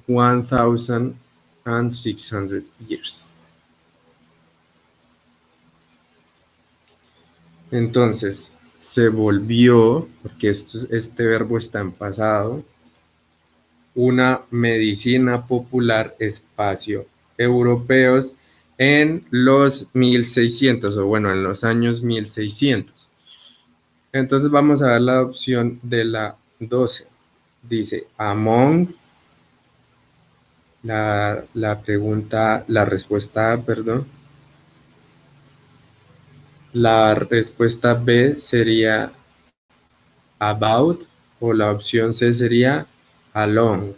(1,600 years). Entonces, se volvió, porque este verbo está en pasado, una medicina popular, espacio, europeos en los 1600, o bueno, en los años 1600. Entonces vamos a ver la opción de la 12. Dice, among, la respuesta A, perdón. La respuesta B sería about, o la opción C sería along.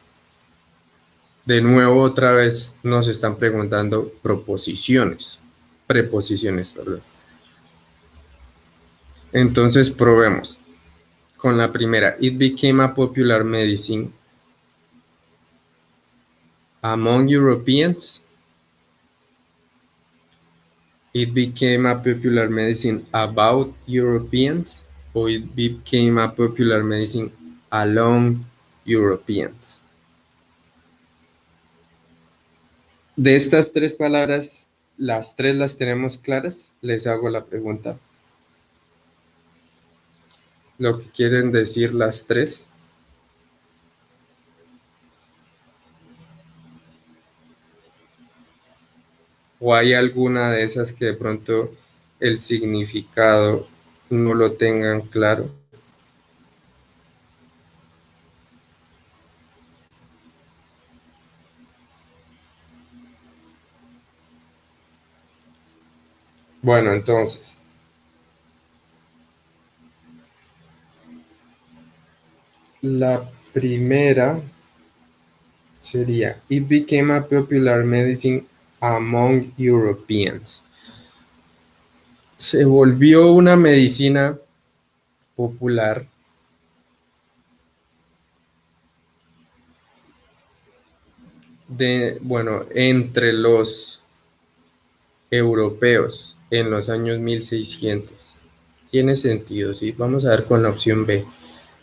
De nuevo, otra vez nos están preguntando preposiciones, perdón. Entonces probemos. Con la primera, it became a popular medicine among Europeans. It became a popular medicine about Europeans, o it became a popular medicine along Europeans. De estas tres palabras, las tres las tenemos claras, les hago la pregunta. Lo que quieren decir las tres. ¿O hay alguna de esas que de pronto el significado no lo tengan claro? Bueno, entonces, la primera sería, it became a popular medicine among Europeans. Se volvió una medicina popular entre los europeos en los años 1600. Tiene sentido, ¿sí? Vamos a ver con la opción B.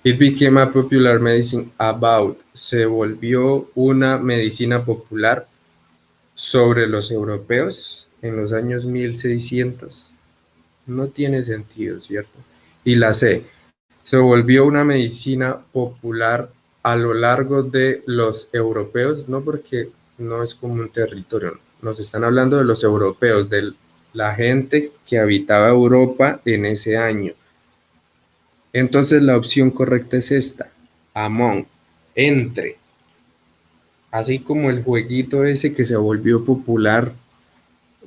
It became a popular medicine about. Se volvió una medicina popular sobre los europeos en los años 1600. No tiene sentido, ¿cierto? Y la C. Se volvió una medicina popular a lo largo de los europeos, no porque no es como un territorio. Nos están hablando de los europeos, de la gente que habitaba Europa en ese año. Entonces la opción correcta es esta, among, entre. Así como el jueguito ese que se volvió popular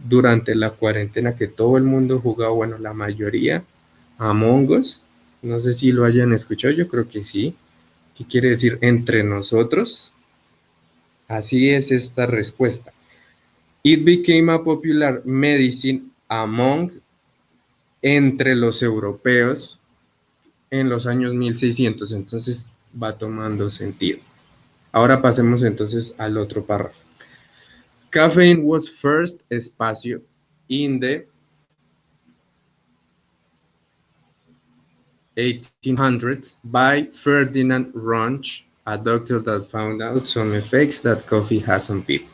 durante la cuarentena, que todo el mundo jugaba, bueno, la mayoría, Among Us. No sé si lo hayan escuchado, yo creo que sí. ¿Qué quiere decir entre nosotros? Así es esta respuesta. It became a popular medicine among, entre los europeos en los años 1600. Entonces va tomando sentido. Ahora pasemos entonces al otro párrafo. Caffeine was first, espacio, in the 1800s by Ferdinand Runge, a doctor that found out some effects that coffee has on people.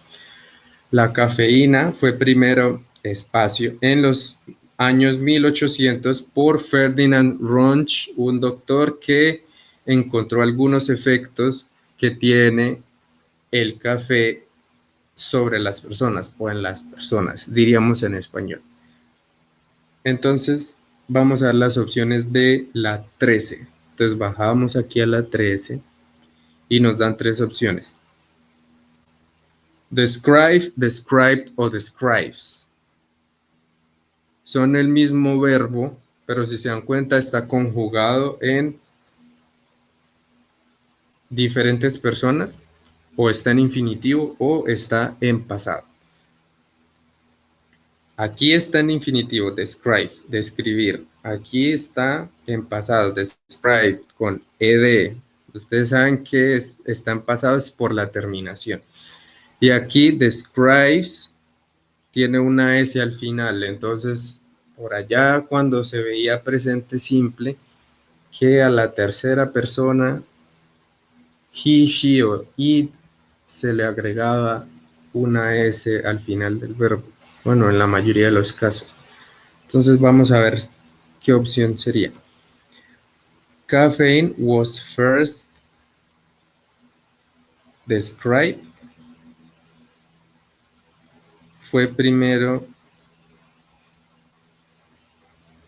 La cafeína fue primero, espacio, en los años 1800 por Ferdinand Runge, un doctor que encontró algunos efectos que tiene el café sobre las personas o en las personas, diríamos en español. Entonces, vamos a ver las opciones de la 13. Entonces, bajamos aquí a la 13 y nos dan tres opciones. Describe, described o describes. Son el mismo verbo, pero si se dan cuenta está conjugado en diferentes personas, o está en infinitivo o está en pasado. Aquí está en infinitivo, describe, describir. Aquí está en pasado, describe, con ed. Ustedes saben que está en pasado es por la terminación. Y aquí describes tiene una S al final. Entonces, por allá cuando se veía presente simple, que a la tercera persona, he, she o it, se le agregaba una S al final del verbo. Bueno, en la mayoría de los casos. Entonces vamos a ver qué opción sería. Caffeine was first described. Fue primero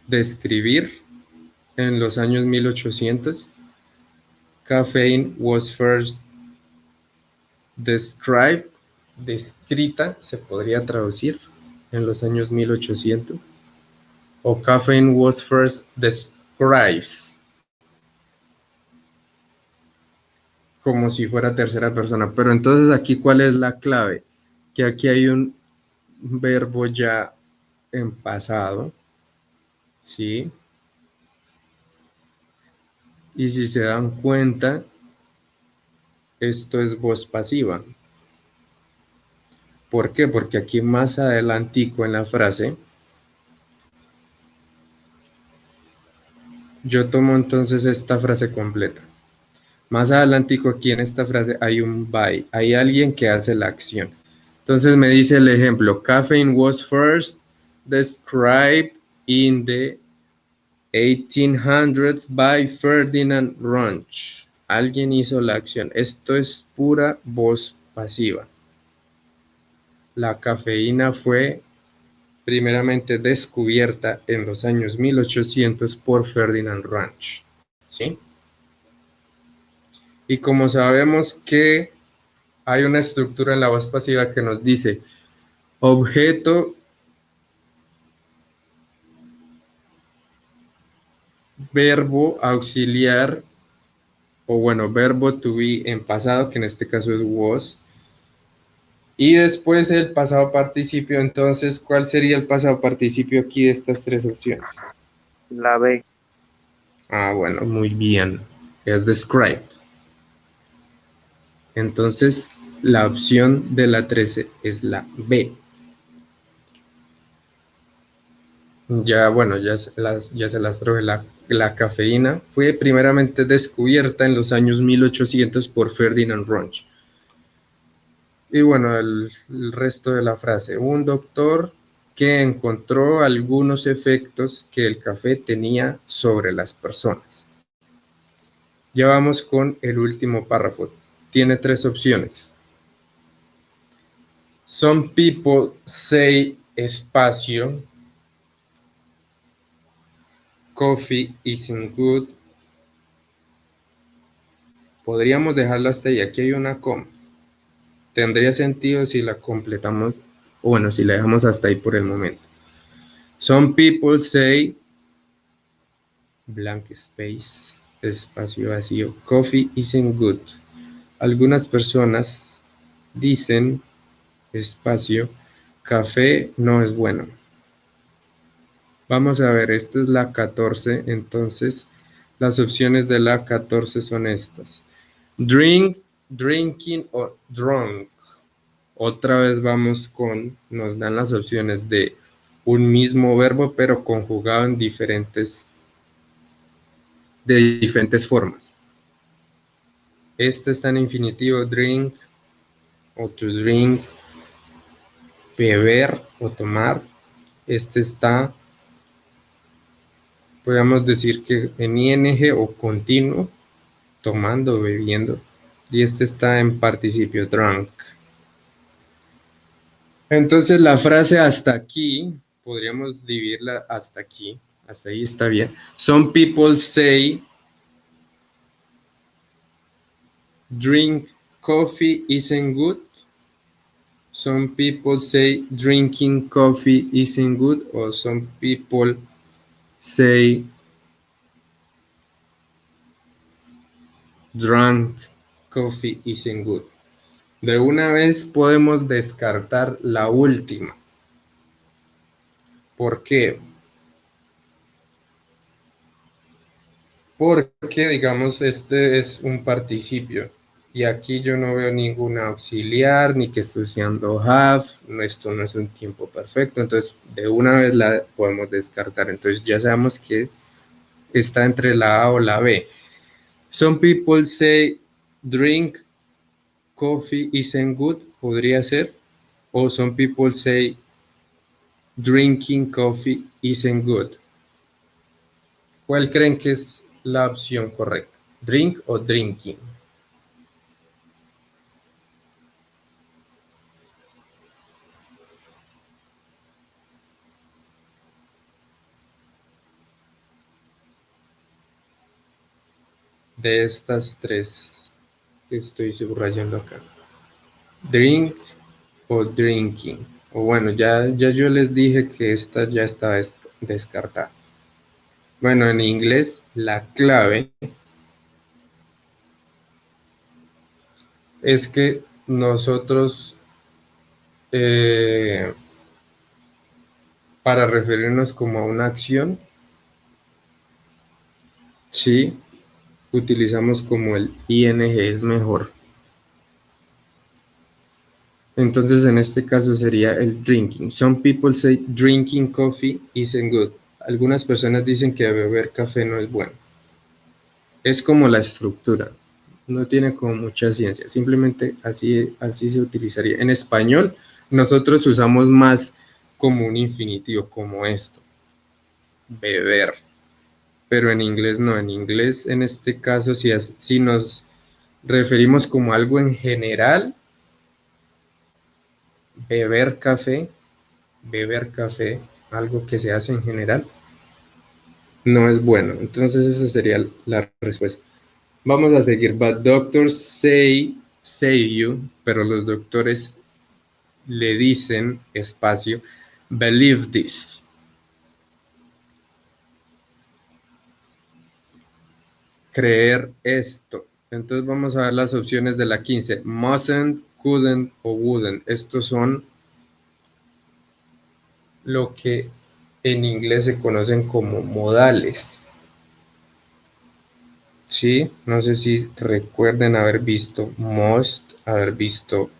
describir en los años 1800. Caffeine was first described, descrita, se podría traducir, en los años 1800. O caffeine was first describes, como si fuera tercera persona. Pero entonces aquí, ¿cuál es la clave? Que aquí hay un verbo ya en pasado, ¿sí? Y si se dan cuenta, esto es voz pasiva. ¿Por qué? Porque aquí más adelantico en la frase, yo tomo entonces esta frase completa. Más adelantico aquí en esta frase hay un by, hay alguien que hace la acción. Entonces me dice el ejemplo, caffeine was first described in the 1800s by Ferdinand Runch. Alguien hizo la acción. Esto es pura voz pasiva. La cafeína fue primeramente descubierta en los años 1800 por Ferdinand Runch. ¿Sí? Y como sabemos que hay una estructura en la voz pasiva que nos dice objeto, verbo auxiliar, o bueno, verbo to be en pasado, que en este caso es was, y después el pasado participio. Entonces, ¿cuál sería el pasado participio aquí de estas tres opciones? La B. Ah, bueno, muy bien. Es described. Entonces, la opción de la 13 es la B. Ya, bueno, ya se las traje. La cafeína fue primeramente descubierta en los años 1800 por Ferdinand Runch. Y bueno, el resto de la frase. Un doctor que encontró algunos efectos que el café tenía sobre las personas. Ya vamos con el último párrafo. Tiene tres opciones. Some people say espacio. Coffee isn't good. Podríamos dejarlo hasta ahí. Aquí hay una coma. Tendría sentido si la completamos, o bueno, si la dejamos hasta ahí por el momento. Some people say, blank space, espacio vacío, coffee isn't good. Algunas personas dicen, espacio, café no es bueno. Vamos a ver, esta es la 14, entonces las opciones de la 14 son estas. Drink, drinking o drunk. Otra vez vamos con, nos dan las opciones de un mismo verbo, pero conjugado en diferentes formas. Este está en infinitivo, drink o to drink, beber o tomar. Este está, podríamos decir que en ing o continuo, tomando o bebiendo. Y este está en participio, drunk. Entonces la frase hasta aquí, podríamos dividirla hasta aquí, hasta ahí está bien. Some people say drink coffee isn't good. Some people say drinking coffee isn't good. O some people say drunk coffee isn't good. De una vez podemos descartar la última. ¿Por qué? Porque, digamos, este es un participio. Y aquí yo no veo ningún auxiliar, ni que estoy usando have. Esto no es un tiempo perfecto. Entonces, de una vez la podemos descartar. Entonces, ya sabemos que está entre la A o la B. Some people say drink coffee isn't good. Podría ser. O some people say drinking coffee isn't good. ¿Cuál creen que es la opción correcta? ¿Drink o drinking? De estas tres que estoy subrayando acá. Drink o drinking. O bueno, ya yo les dije que esta ya está descartada. Bueno, en inglés la clave es que nosotros para referirnos como a una acción, sí, utilizamos como el ing, es mejor. Entonces, en este caso sería el drinking. Some people say drinking coffee isn't good. Algunas personas dicen que beber café no es bueno. Es como la estructura. no tiene como mucha ciencia, simplemente así se utilizaría. En español, nosotros usamos más como un infinitivo, como esto, beber, pero en inglés no, en inglés en este caso, si nos referimos como algo en general, beber café, algo que se hace en general, no es bueno. Entonces esa sería la respuesta. Vamos a seguir. But doctors say you, pero los doctores le dicen, espacio, believe this. Creer esto. Entonces vamos a ver las opciones de la 15. Mustn't, couldn't o wouldn't. Estos son lo que en inglés se conocen como modales. Sí, no sé si recuerden haber visto must, haber visto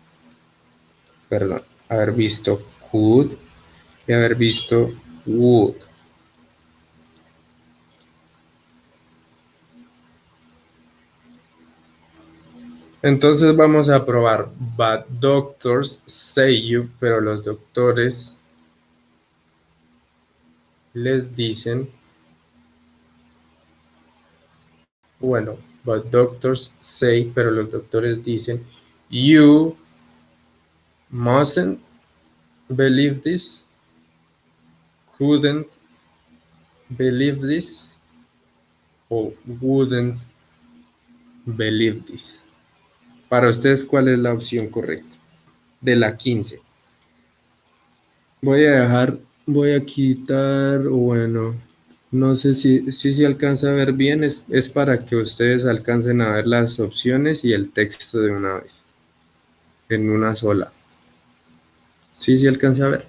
could y haber visto would. Entonces vamos a probar. But doctors say you, pero los doctores les dicen, bueno, but doctors say, pero los doctores dicen, you mustn't believe this, couldn't believe this, o wouldn't believe this. Para ustedes, ¿cuál es la opción correcta? De la 15. Voy a quitar, bueno, no sé si se alcanza a ver bien, es para que ustedes alcancen a ver las opciones y el texto de una vez, en una sola. ¿Sí se alcanza a ver?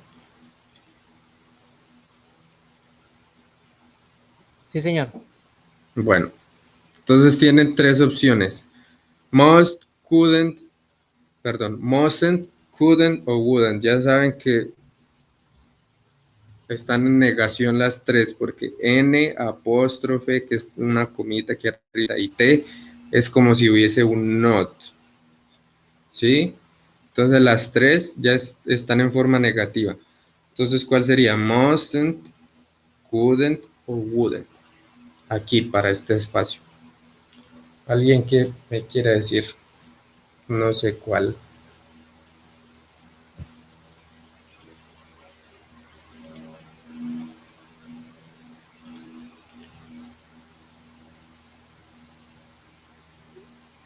Sí, señor. Bueno, entonces tienen tres opciones. Must, mustn't, couldn't o wouldn't. Ya saben que están en negación las tres porque N apóstrofe, que es una comita aquí arriba, y T es como si hubiese un not. ¿Sí? Entonces las tres ya están en forma negativa. Entonces, ¿cuál sería? Mustn't, couldn't o wouldn't. Aquí para este espacio. ¿Alguien que me quiera decir? No sé cuál.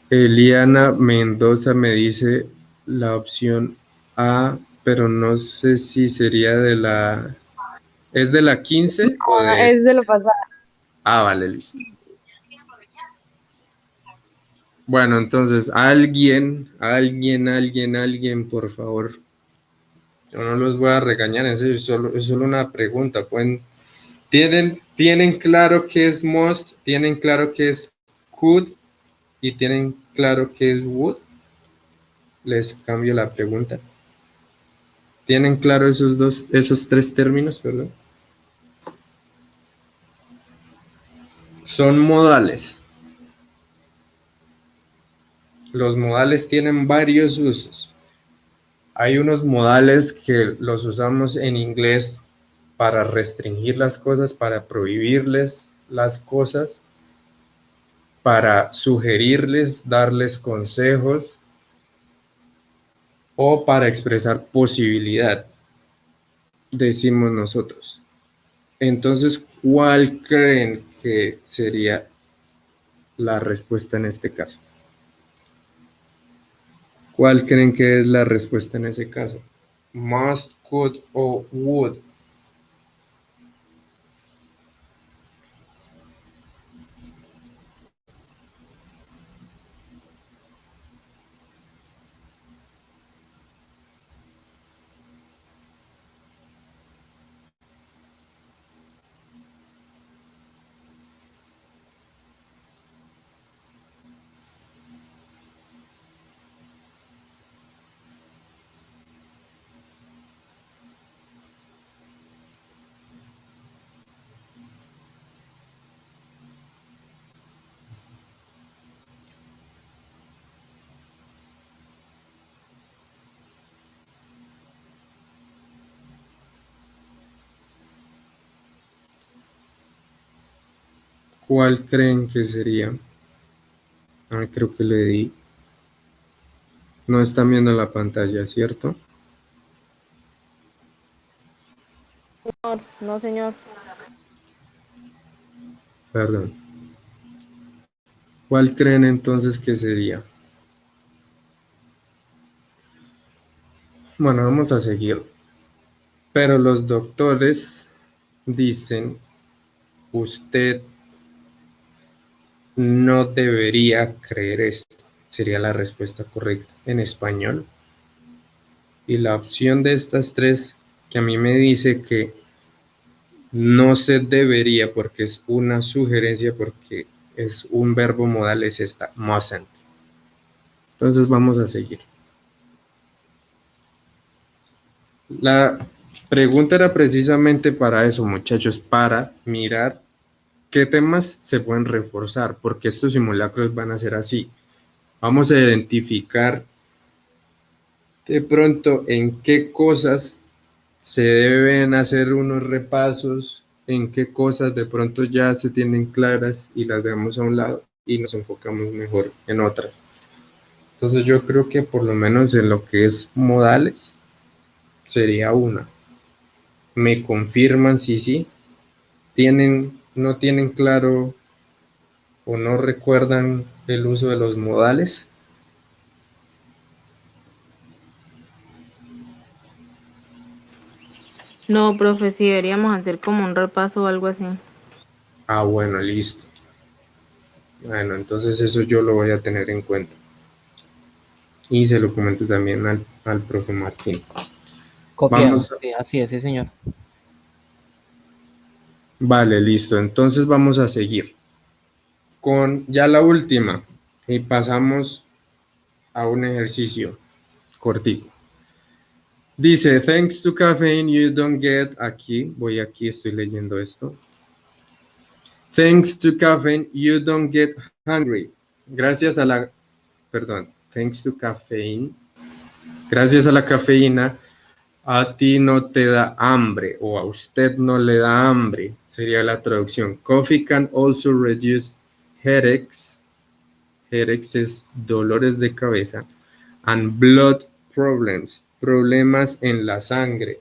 Eliana Mendoza me dice la opción A, pero no sé si sería de la... ¿Es de la 15 o de Es esta? de lo pasado. Ah, vale, listo. Bueno, entonces, alguien, por favor. Yo no los voy a regañar, en serio, es solo una pregunta. ¿Tienen claro qué es must? ¿Tienen claro qué es could? ¿Y tienen claro qué es would? Les cambio la pregunta. ¿Tienen claro esos tres términos, perdón? Son modales. Los modales tienen varios usos. Hay unos modales que los usamos en inglés para restringir las cosas, para prohibirles las cosas, para sugerirles, darles consejos o para expresar posibilidad, decimos nosotros. Entonces, ¿cuál creen que sería la respuesta en este caso? ¿Cuál creen que es la respuesta en ese caso? Must, could o would. ¿Cuál creen que sería? Ah, creo que le di. No están viendo la pantalla, ¿cierto? No, señor. Perdón. ¿Cuál creen entonces que sería? Bueno, vamos a seguir. Pero los doctores dicen, usted no debería creer esto. Sería la respuesta correcta en español. Y la opción de estas tres que a mí me dice que no se debería porque es una sugerencia, porque es un verbo modal, es esta, mustn't. Entonces vamos a seguir. La pregunta era precisamente para eso, muchachos, para mirar qué temas se pueden reforzar, porque estos simulacros van a ser así. Vamos a identificar de pronto en qué cosas se deben hacer unos repasos, en qué cosas de pronto ya se tienen claras y las dejamos a un lado y nos enfocamos mejor en otras. Entonces yo creo que por lo menos en lo que es modales sería una. ¿Me confirman si sí? ¿No tienen claro o no recuerdan el uso de los modales? No, profe, sí deberíamos hacer como un repaso o algo así. Ah, bueno, listo. Bueno, entonces eso yo lo voy a tener en cuenta. Y se lo comento también al profe Martín. Copiado, Vamos, sí, así es, sí, señor. vale, listo. Entonces vamos a seguir con ya la última y pasamos a un ejercicio cortico. Dice, thanks to caffeine you don't get, aquí estoy leyendo esto. Thanks to caffeine you don't get hungry. Thanks to caffeine. Gracias a la cafeína, a ti no te da hambre o a usted no le da hambre, sería la traducción. Coffee can also reduce headaches. Headaches es dolores de cabeza. And blood problems, problemas en la sangre.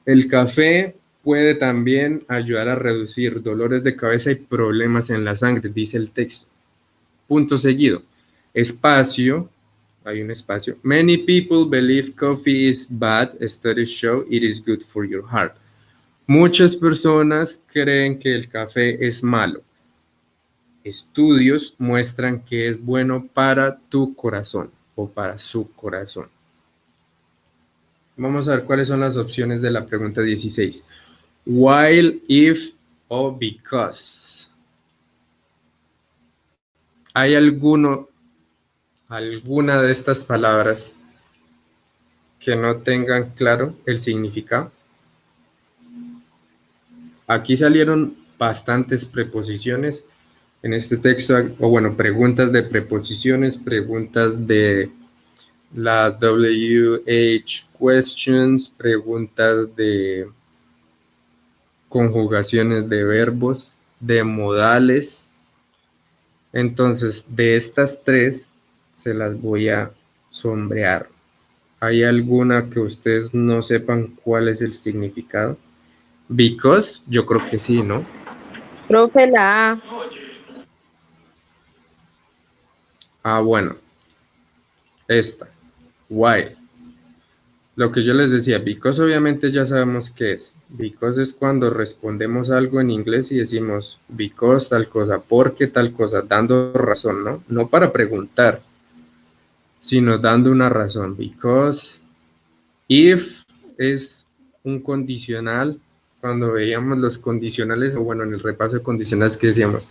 El café puede también ayudar a reducir dolores de cabeza y problemas en la sangre, dice el texto. Punto seguido. Espacio. Hay un espacio. Many people believe coffee is bad. Studies show it is good for your heart. Muchas personas creen que el café es malo. Estudios muestran que es bueno para tu corazón o para su corazón. Vamos a ver cuáles son las opciones de la pregunta 16. While, if o because. ¿Hay alguna de estas palabras que no tengan claro el significado? Aquí salieron bastantes preposiciones en este texto, o bueno, preguntas de preposiciones, preguntas de las WH questions, preguntas de conjugaciones de verbos, de modales. Entonces, de estas tres, se las voy a sombrear. ¿Hay alguna que ustedes no sepan cuál es el significado? Because, yo creo que sí, ¿no? Profe, la A. Ah, bueno. Esta. Why. Lo que yo les decía, because obviamente ya sabemos qué es. Because es cuando respondemos algo en inglés y decimos because tal cosa, porque tal cosa, dando razón, ¿no? No para preguntar, sino dando una razón. Because, if es un condicional. Cuando veíamos los condicionales, o bueno, en el repaso de condicionales que decíamos,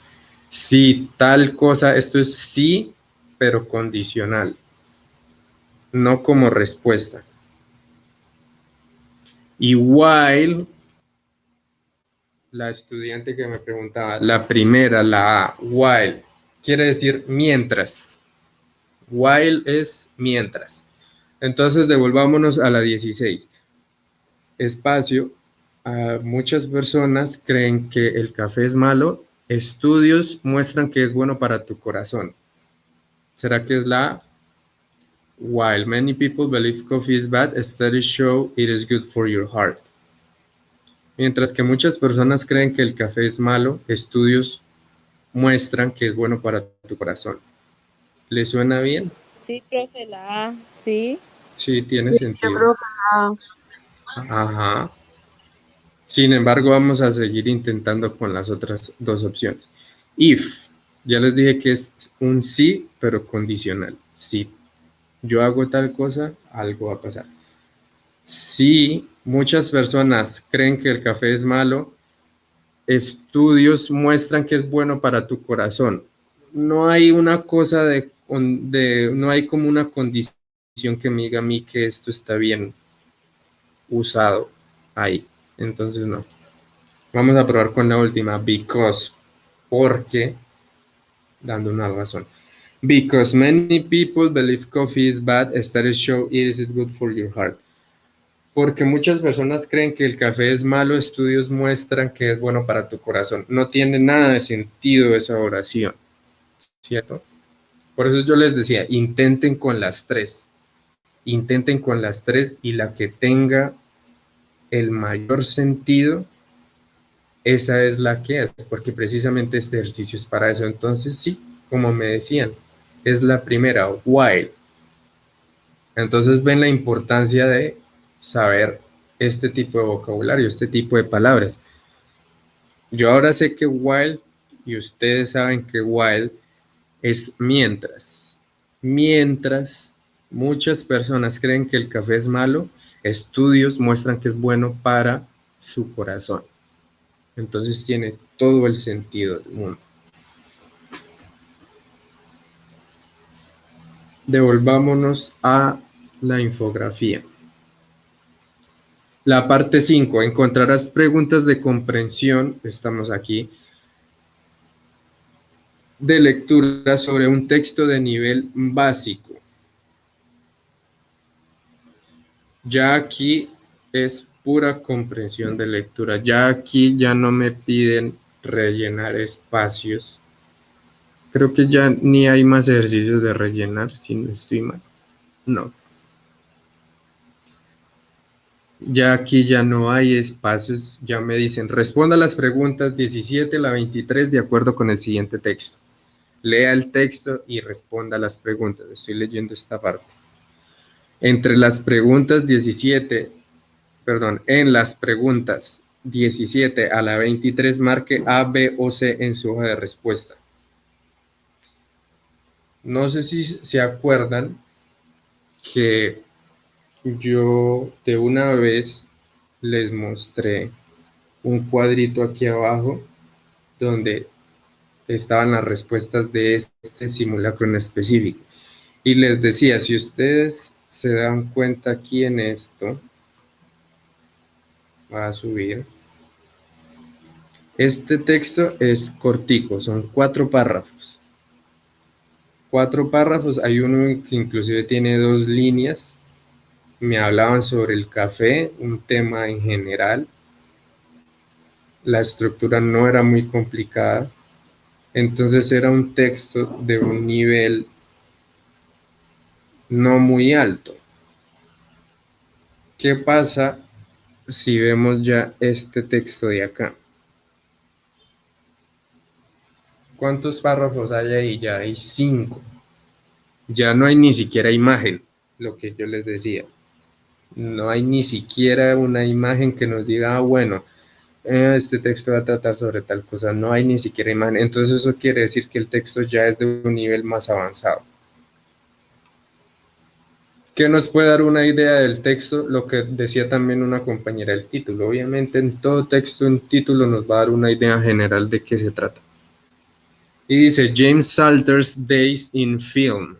si tal cosa, esto es sí, pero condicional, no como respuesta. Y while, la estudiante que me preguntaba, la primera, la A, while, quiere decir mientras. While es mientras. Entonces devolvámonos a la 16. Espacio. Muchas personas creen que el café es malo Estudios muestran que es bueno para tu corazón. ¿Será que es la A? While many people believe coffee is bad, studies show it is good for your heart. Mientras que muchas personas creen que el café es malo, estudios muestran que es bueno para tu corazón. ¿Le suena bien? Sí, profe, la A. Sí. Sí, tiene Yo sentido. creo que Ajá. Sin embargo, vamos a seguir intentando con las otras dos opciones. If, ya les dije que es un sí, pero condicional. Si yo hago tal cosa, algo va a pasar. Si muchas personas creen que el café es malo, estudios muestran que es bueno para tu corazón. No hay una cosa no hay como una condición que me diga a mí que esto está bien usado ahí. Entonces no. Vamos a probar con la última, because, porque, dando una razón. Because many people believe coffee is bad, studies show it is good for your heart. Porque muchas personas creen que el café es malo, estudios muestran que es bueno para tu corazón. No tiene nada de sentido esa oración, ¿cierto? Por eso yo les decía, intenten con las tres. Intenten con las tres y la que tenga el mayor sentido, esa es la que es, porque precisamente este ejercicio es para eso. Entonces sí, como me decían, es la primera, while. Entonces ven la importancia de saber este tipo de vocabulario, este tipo de palabras. Yo ahora sé que while, y ustedes saben que while es mientras. Mientras muchas personas creen que el café es malo, estudios muestran que es bueno para su corazón. Entonces tiene todo el sentido del mundo. Devolvámonos a la infografía. La parte 5, encontrarás preguntas de comprensión, estamos aquí, de lectura sobre un texto de nivel básico. Ya aquí es pura comprensión de lectura, ya aquí ya no me piden rellenar espacios. Creo que ya ni hay más ejercicios de rellenar, si no estoy mal. No. Ya aquí ya no hay espacios, ya me dicen, responda las preguntas 17 a la 23 de acuerdo con el siguiente texto. Lea el texto y responda las preguntas. Estoy leyendo esta parte. En las preguntas 17 a la 23 marque A, B o C en su hoja de respuesta. No sé si se acuerdan que yo de una vez les mostré un cuadrito aquí abajo donde estaban las respuestas de este simulacro en específico. Y les decía, si ustedes se dan cuenta aquí en esto, va a subir. Este texto es cortico, son 4 párrafos. 4 párrafos, hay uno que inclusive tiene 2 líneas. Me hablaban sobre el café, un tema en general. La estructura no era muy complicada. Entonces era un texto de un nivel no muy alto. ¿Qué pasa si vemos ya este texto de acá? ¿Cuántos párrafos hay ahí? Ya hay 5. Ya no hay ni siquiera imagen, lo que yo les decía. No hay ni siquiera una imagen que nos diga, bueno, este texto va a tratar sobre tal cosa. No hay ni siquiera imagen. Entonces eso quiere decir que el texto ya es de un nivel más avanzado. ¿Qué nos puede dar una idea del texto? Lo que decía también una compañera, el título. Obviamente en todo texto, un título nos va a dar una idea general de qué se trata. Y dice, James Salter's Days in Film.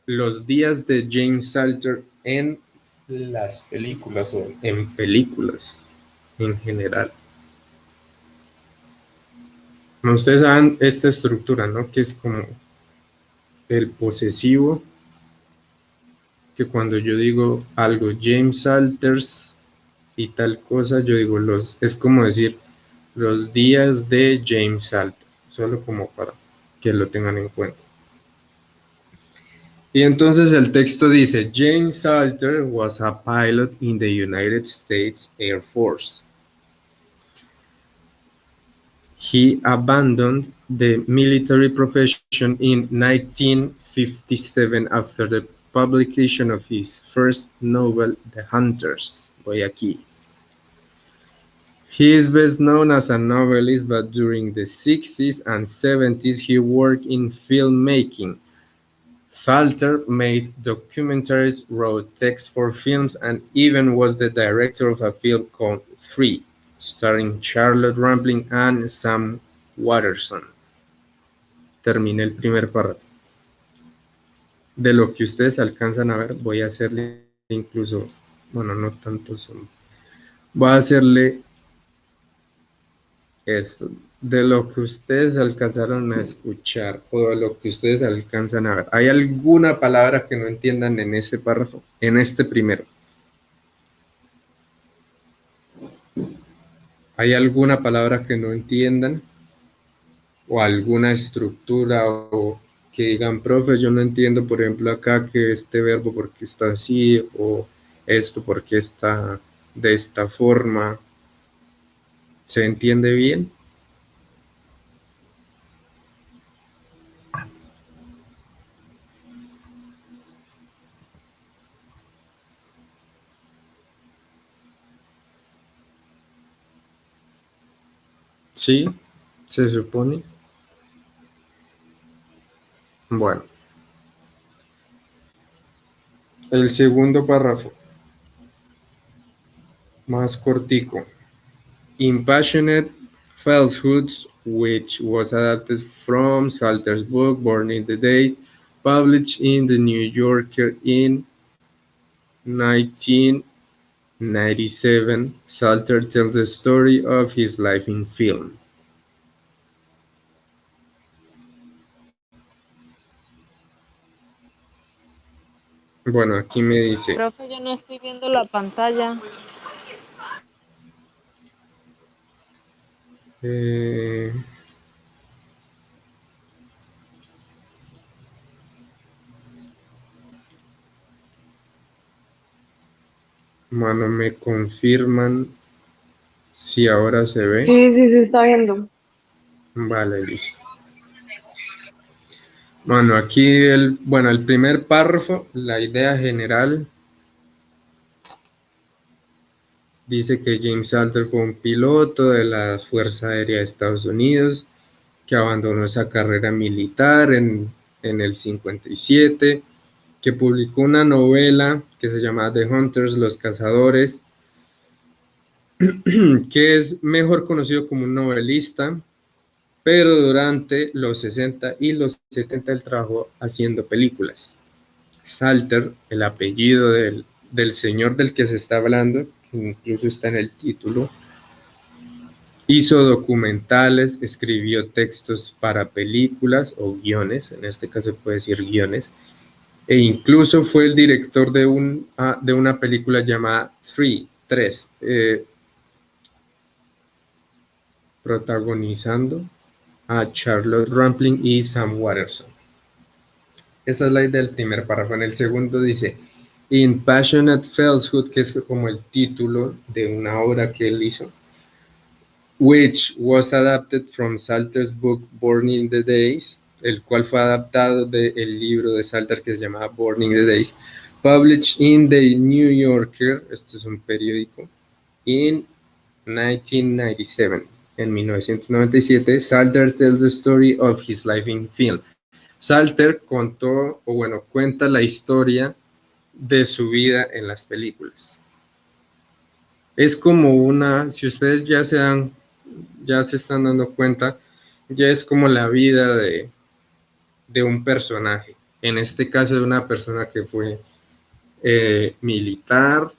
Los días de James Salter en las películas o en películas en general. Ustedes saben esta estructura, ¿no? Que es como el posesivo, que cuando yo digo algo, James Salters y tal cosa, yo digo es como decir Los días de James Salter, solo como para que lo tengan en cuenta. Y entonces el texto dice, James Salter was a pilot in the United States Air Force. He abandoned the military profession in 1957 after the publication of his first novel, The Hunters. Voy aquí. He is best known as a novelist, but during the 60s and 70s he worked in filmmaking. Salter made documentaries, wrote text for films, and even was the director of a film called Three, starring Charlotte Rampling and Sam Waterston. Terminé el primer párrafo. De lo que ustedes alcanzan a ver, voy a hacerle incluso, bueno, no tanto zoom. Voy a hacerle eso. De lo que ustedes alcanzaron a escuchar o de lo que ustedes alcanzan a ver. ¿Hay alguna palabra que no entiendan en ese párrafo? En este primero. ¿Hay alguna palabra que no entiendan? ¿O alguna estructura o que digan, profe, yo no entiendo, por ejemplo, acá que este verbo por qué está así o esto por qué está de esta forma? ¿Se entiende bien? Sí, se supone. Bueno. El segundo párrafo. Más cortico. Impassionate Falsehoods, which was adapted from Salter's book, Born in the Days, published in the New Yorker in 1997. Salter tells the story of his life in film. Bueno, aquí me dice... Profe, yo no estoy viendo la pantalla. Mano, ¿me confirman si ahora se ve? Sí, sí, se está viendo. Vale, listo. Bueno, aquí el primer párrafo, la idea general, dice que James Salter fue un piloto de la Fuerza Aérea de Estados Unidos que abandonó esa carrera militar en el 57, que publicó una novela que se llama The Hunters, Los Cazadores, que es mejor conocido como un novelista, pero durante los 60 y los 70 él trabajó haciendo películas. Salter, el apellido del señor del que se está hablando, que incluso está en el título, hizo documentales, escribió textos para películas o guiones, en este caso puede decir guiones, e incluso fue el director de una película llamada Tres, protagonizando a Charlotte Rampling y Sam Waterston. Esa es la idea del primer párrafo. En el segundo dice, Impassionate Falsehood, que es como el título de una obra que él hizo, which was adapted from Salter's book Born in the Days, el cual fue adaptado del libro de Salter que se llamaba Born in the Days, published in the New Yorker, esto es un periódico, in 1997. En 1997, Salter tells the story of his life in film. Salter cuenta la historia de su vida en las películas. Es como si ustedes ya se están dando cuenta, ya es como la vida de un personaje. En este caso de una persona que fue militar,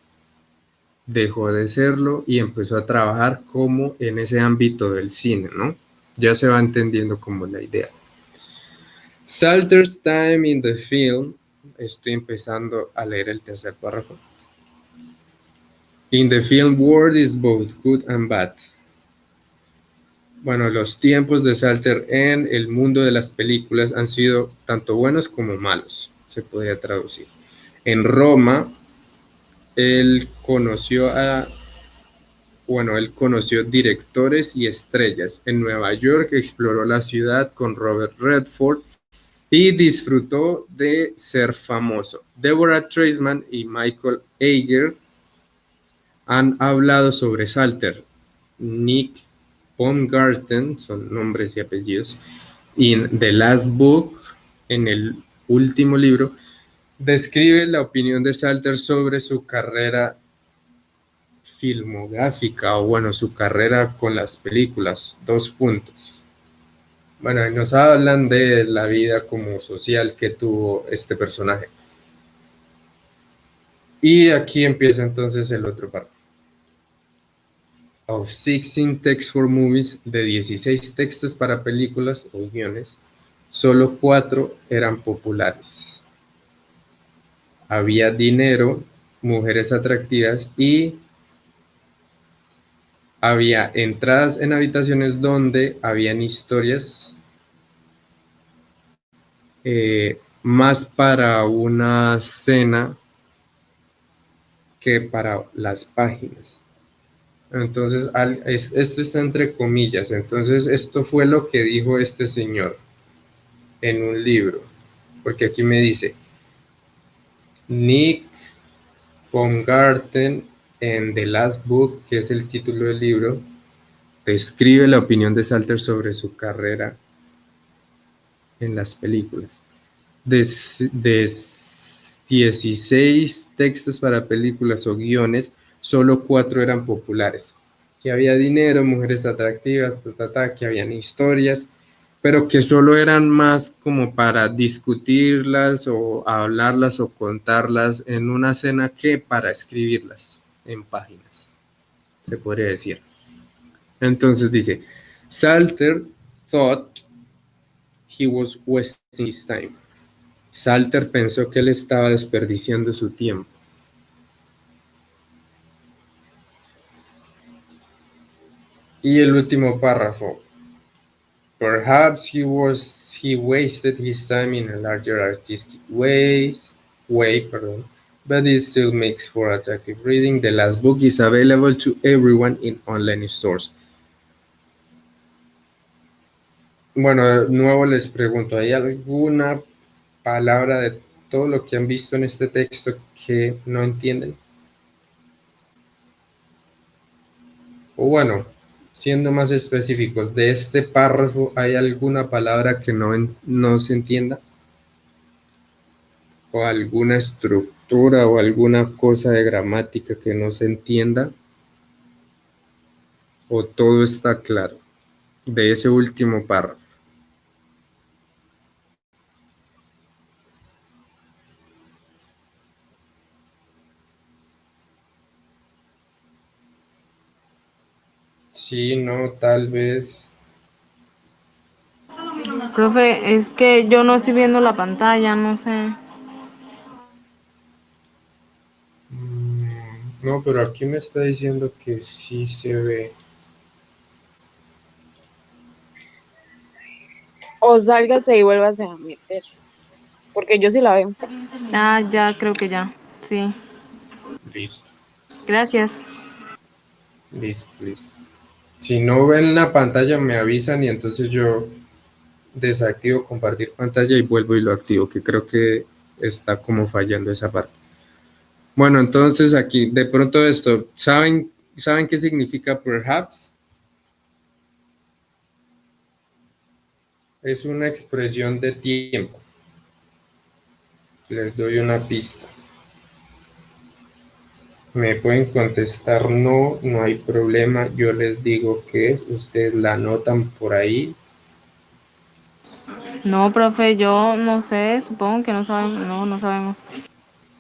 dejó de serlo y empezó a trabajar como en ese ámbito del cine, ¿no? Ya se va entendiendo como la idea. Salter's time in the film, estoy empezando a leer el tercer párrafo. In the film world is both good and bad. Bueno, los tiempos de Salter en el mundo de las películas han sido tanto buenos como malos, se podría traducir. En Roma, él conoció directores y estrellas. En Nueva York exploró la ciudad con Robert Redford y disfrutó de ser famoso. Deborah Treisman y Michael Eger han hablado sobre Salter. Nick Baumgarten, son nombres y apellidos, y en The Last Book, en el último libro, describe la opinión de Salter sobre su carrera filmográfica, o bueno, su carrera con las películas. 2 puntos. Bueno, y nos hablan de la vida como social que tuvo este personaje. Y aquí empieza entonces el otro párrafo. Of 16 texts for movies, de 16 textos para películas o guiones, solo 4 eran populares. Había dinero, mujeres atractivas y había entradas en habitaciones donde habían historias más para una cena que para las páginas. Entonces, esto está entre comillas. Entonces, esto fue lo que dijo este señor en un libro. Porque aquí me dice, Nick Baumgarten en The Last Book, que es el título del libro, describe la opinión de Salter sobre su carrera en las películas. De 16 textos para películas o guiones, solo 4 eran populares. Que había dinero, mujeres atractivas, que habían historias, pero que solo eran más como para discutirlas o hablarlas o contarlas en una cena que para escribirlas en páginas, se podría decir. Entonces dice, Salter thought he was wasting his time. Salter pensó que él estaba desperdiciando su tiempo. Y el último párrafo. Perhaps he wasted his time in a larger artistic way, but it still makes for attractive reading. The Last Book is available to everyone in online stores. Bueno, de nuevo les pregunto, ¿hay alguna palabra de todo lo que han visto en este texto que no entienden? O bueno, siendo más específicos, de este párrafo, ¿hay alguna palabra que no se entienda? ¿O alguna estructura o alguna cosa de gramática que no se entienda? ¿O todo está claro de ese último párrafo? Sí, no, tal vez. Profe, es que yo no estoy viendo la pantalla, no sé. No, pero aquí me está diciendo que sí se ve. O sálgase y vuélvase a meter. Porque yo sí la veo. Ah, ya, creo que ya. Sí. Listo, Gracias. listo. Si no ven la pantalla me avisan y entonces yo desactivo compartir pantalla y vuelvo y lo activo, que creo que está como fallando esa parte. Bueno, entonces aquí de pronto esto, ¿saben qué significa perhaps? Es una expresión de tiempo. Les doy una pista. Me pueden contestar no hay problema, yo les digo qué es, ustedes la anotan por ahí. No, profe, yo no sé, supongo que no sabemos. No sabemos.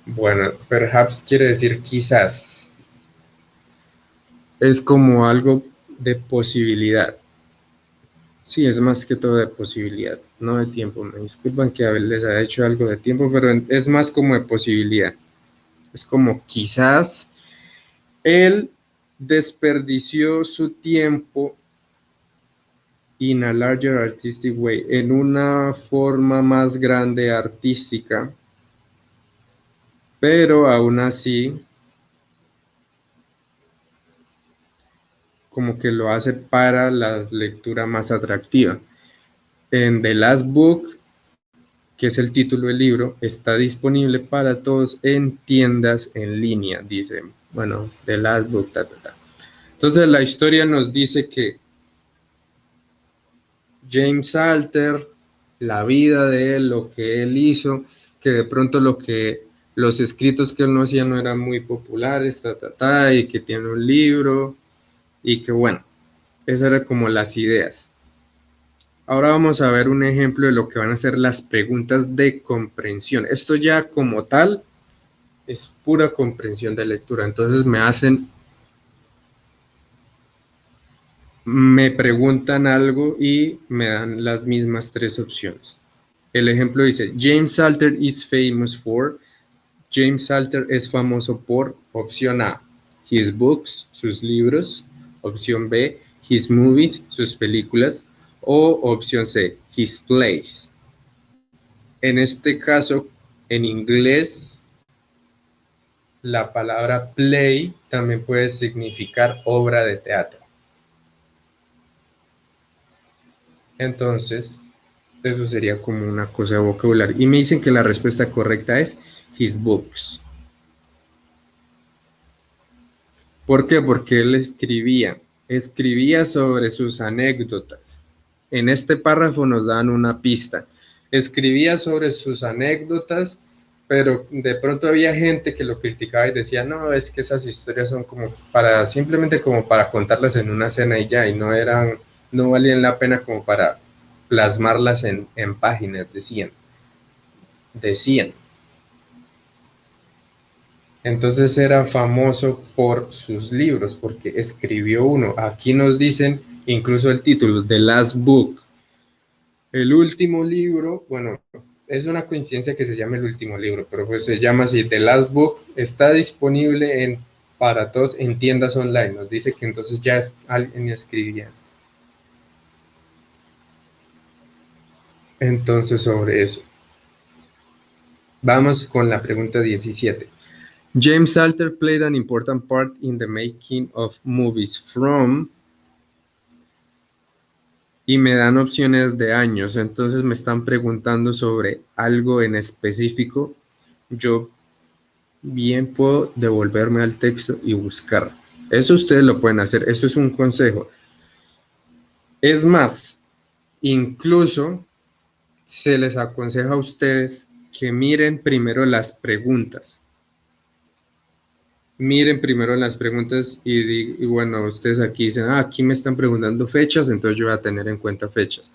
Bueno, perhaps quiere decir quizás. Es como algo de posibilidad. Sí, es más que todo de posibilidad, no de tiempo. Me disculpan que les haya hecho algo de tiempo, pero es más como de posibilidad. Es como quizás él desperdició su tiempo in a larger artistic way, en una forma más grande artística, pero aún así como que lo hace para la lectura más atractiva. En The Last Book, que es el título del libro, está disponible para todos en tiendas en línea, dice, bueno, The Last Book, Entonces la historia nos dice que James Alter, la vida de él, lo que él hizo, que de pronto los escritos que él no hacía no eran muy populares, y que tiene un libro, y que bueno, esas eran como las ideas. Ahora vamos a ver un ejemplo de lo que van a ser las preguntas de comprensión. Esto ya como tal es pura comprensión de lectura. Entonces me preguntan algo y me dan las mismas tres opciones. El ejemplo dice, James Alter is famous for. James Alter es famoso por, opción A, his books, sus libros. Opción B, his movies, sus películas. O opción C, his plays. En este caso, en inglés, la palabra play también puede significar obra de teatro. Entonces, eso sería como una cosa de vocabulario. Y me dicen que la respuesta correcta es his books. ¿Por qué? Porque él escribía sobre sus anécdotas. En este párrafo nos dan una pista. Escribía sobre sus anécdotas, pero de pronto había gente que lo criticaba y decía, no, es que esas historias son como simplemente como para contarlas en una cena y ya, y no valían la pena como para plasmarlas en páginas, decían. Entonces era famoso por sus libros, porque escribió uno. Aquí nos dicen incluso el título, The Last Book. El último libro, bueno, es una coincidencia que se llame el último libro, pero pues se llama así, The Last Book. Está disponible para todos en tiendas online. Nos dice que entonces ya alguien escribía. Entonces sobre eso. Vamos con la pregunta 17. James Alter played an important part in the making of movies from... Y me dan opciones de años, entonces me están preguntando sobre algo en específico. Yo bien puedo devolverme al texto y buscar. Eso ustedes lo pueden hacer, eso es un consejo. Es más, incluso se les aconseja a ustedes que miren primero las preguntas. Miren primero las preguntas y bueno, ustedes aquí dicen, aquí me están preguntando fechas, entonces yo voy a tener en cuenta fechas.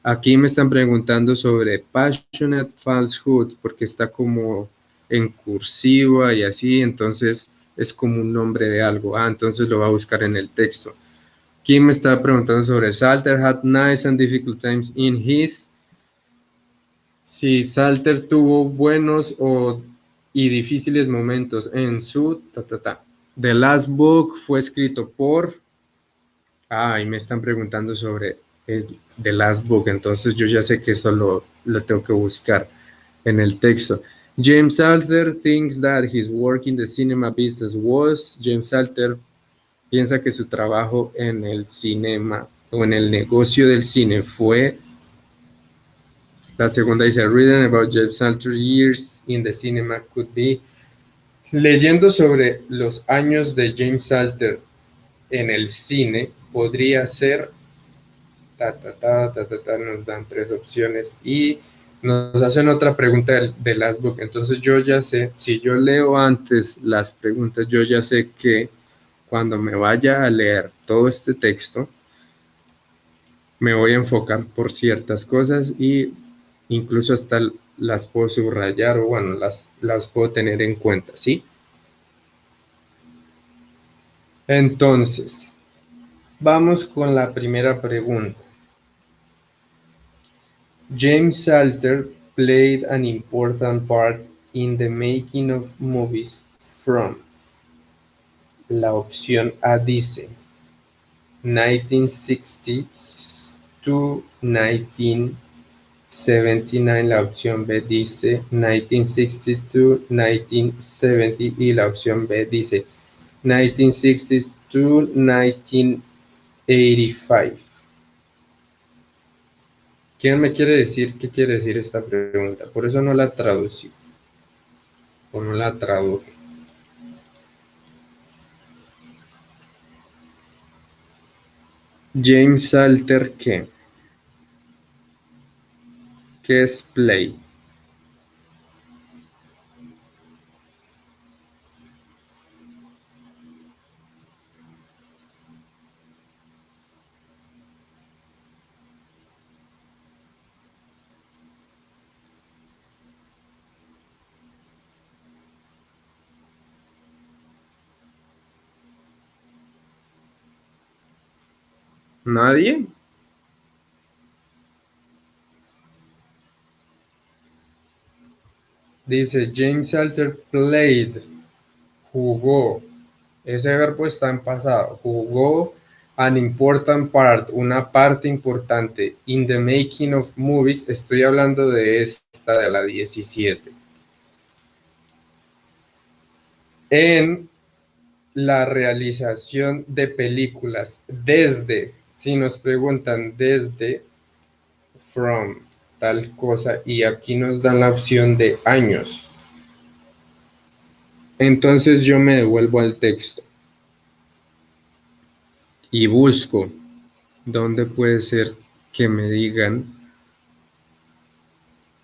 Aquí me están preguntando sobre passionate falsehood, porque está como en cursiva y así, entonces es como un nombre de algo. Entonces lo voy a buscar en el texto. Aquí me está preguntando sobre Salter had nice and difficult times in his. Si Salter tuvo buenos y difíciles momentos en su The Last Book fue escrito por y me están preguntando sobre The Last Book, entonces yo ya sé que esto lo tengo que buscar en el texto. James Alter thinks that his work in the cinema business James Alter piensa que su trabajo en el cinema o en el negocio del cine fue. La segunda dice, reading about James Alter years in the cinema could be. Leyendo sobre los años de James Alter en el cine, podría ser, nos dan tres opciones y nos hacen otra pregunta de Last Book. Entonces yo ya sé, si yo leo antes las preguntas, yo ya sé que cuando me vaya a leer todo este texto, me voy a enfocar por ciertas cosas y incluso hasta las puedo subrayar o bueno, las puedo tener en cuenta, ¿sí? Entonces, vamos con la primera pregunta. James Alter played an important part in the making of movies from. La opción A dice 1960s to 1979, la opción B dice 1962, 1970 y la opción B dice 1962, 1985. ¿Quién me quiere decir qué quiere decir esta pregunta? Por eso no la traducí. O no la traduje. James Salter, ¿qué? ¿Qué es play? ¿Nadie? Dice James Salter played, jugó. Ese verbo está en pasado. Jugó an important part, una parte importante. In the making of movies, estoy hablando de esta, de la 17. En la realización de películas. Desde, si nos preguntan desde, from, tal cosa. Y aquí nos dan la opción de años. Entonces yo me devuelvo al texto y busco dónde puede ser que me digan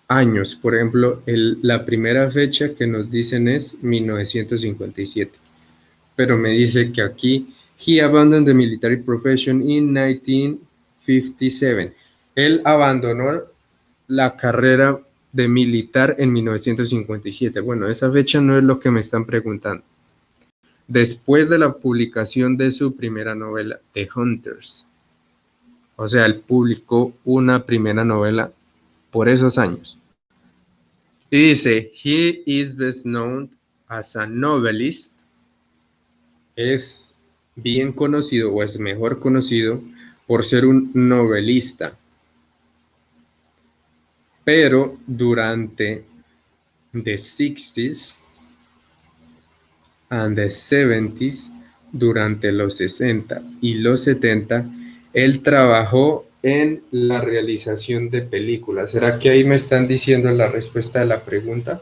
años. Por ejemplo, la primera fecha que nos dicen es 1957, pero me dice que aquí he abandoned the military profession in 1957. Él abandonó la carrera de militar en 1957. Bueno, esa fecha no es lo que me están preguntando. Después de la publicación de su primera novela, The Hunters. O sea, él publicó una primera novela por esos años. Y dice, he is best known as a novelist. Es bien conocido o es mejor conocido por ser un novelista. Pero durante the 60s and the 70s, durante los 60 y los 70, él trabajó en la realización de películas. ¿Será que ahí me están diciendo la respuesta de la pregunta?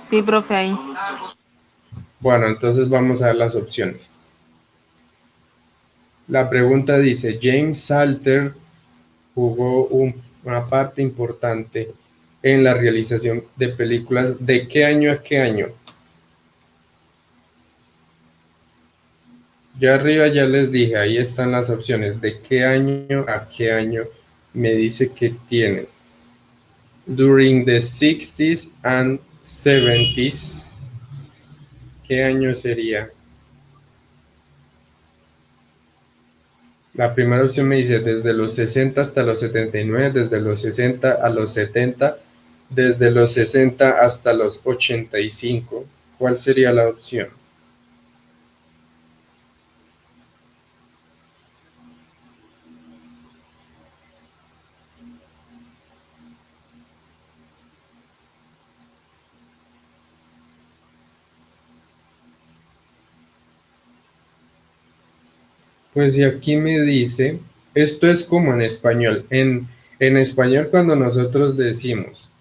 Sí, profe, ahí. Bueno, entonces vamos a ver las opciones. La pregunta dice, James Salter jugó una parte importante en la realización de películas. ¿De qué año a qué año? Yo arriba ya les dije, ahí están las opciones. ¿De qué año a qué año me dice que tiene? During the 60s and 70s. ¿Qué año sería? La primera opción me dice desde los 60 hasta los 79, desde los 60 a los 70, desde los 60 hasta los 85. ¿Cuál sería la opción? Pues si aquí me dice, esto es como en español. En español cuando nosotros decimos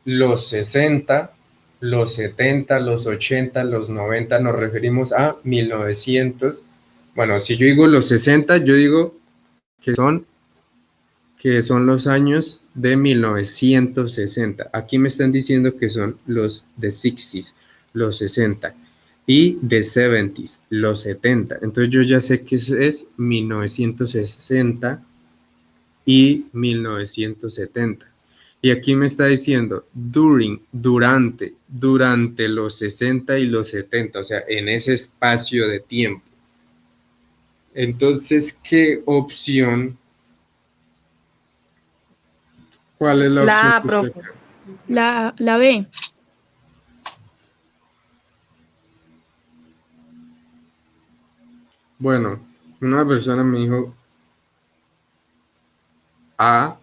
los 60, los 70, los 80, los 90, nos referimos a 1900. Bueno, si yo digo los 60, yo digo que son los años de 1960. Aquí me están diciendo que son los de 60s, los 60. Y de 70s, los 70. Entonces yo ya sé que es 1960 y 1970. Y aquí me está diciendo durante los 60 y los 70, o sea, en ese espacio de tiempo. Entonces, ¿qué opción? ¿Cuál es la opción La A, que usted profe. La B. Bueno, una persona me dijo A,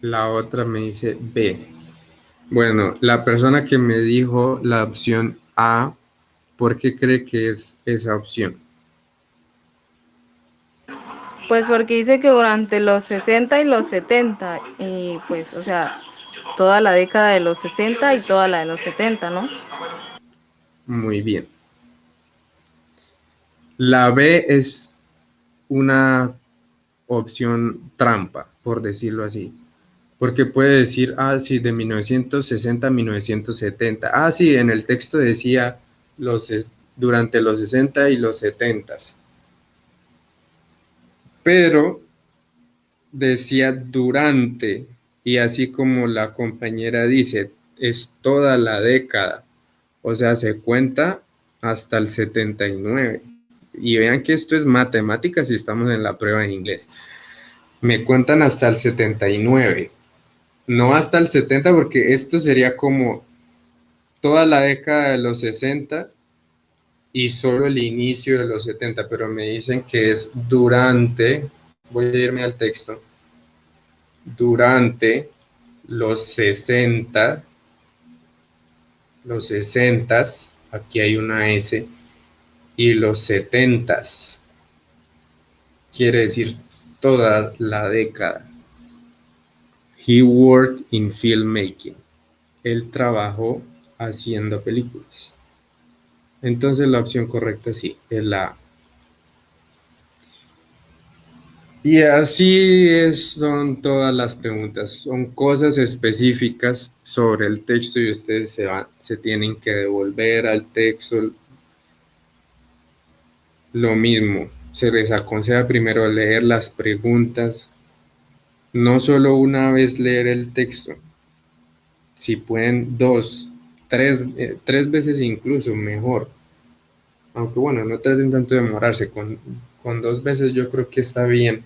la otra me dice B. Bueno, la persona que me dijo la opción A, ¿por qué cree que es esa opción? Pues porque dice que durante los 60 y los 70, y pues, o sea, toda la década de los 60 y toda la de los 70, ¿no? Muy bien. La B es una opción trampa, por decirlo así. Porque puede decir, ah, sí, de 1960 a 1970. Ah, sí, en el texto decía durante los 60 y los 70. Pero decía durante, y así como la compañera dice, es toda la década. O sea, se cuenta hasta el 79. Y vean que esto es matemáticas y estamos en la prueba en inglés. Me cuentan hasta el 79. No hasta el 70 porque esto sería como toda la década de los 60 y solo el inicio de los 70, pero me dicen que es durante, voy a irme al texto, durante los 60, los 60, aquí hay una S, y los 70, quiere decir toda la década. He worked in filmmaking. Él trabajó haciendo películas. Entonces la opción correcta sí, es la A. Y así son todas las preguntas. Son cosas específicas sobre el texto y ustedes se tienen que devolver al texto. Lo mismo, se les aconseja primero leer las preguntas, no solo una vez leer el texto, si pueden dos, tres veces incluso mejor. Aunque bueno, no traten tanto de demorarse, con dos veces yo creo que está bien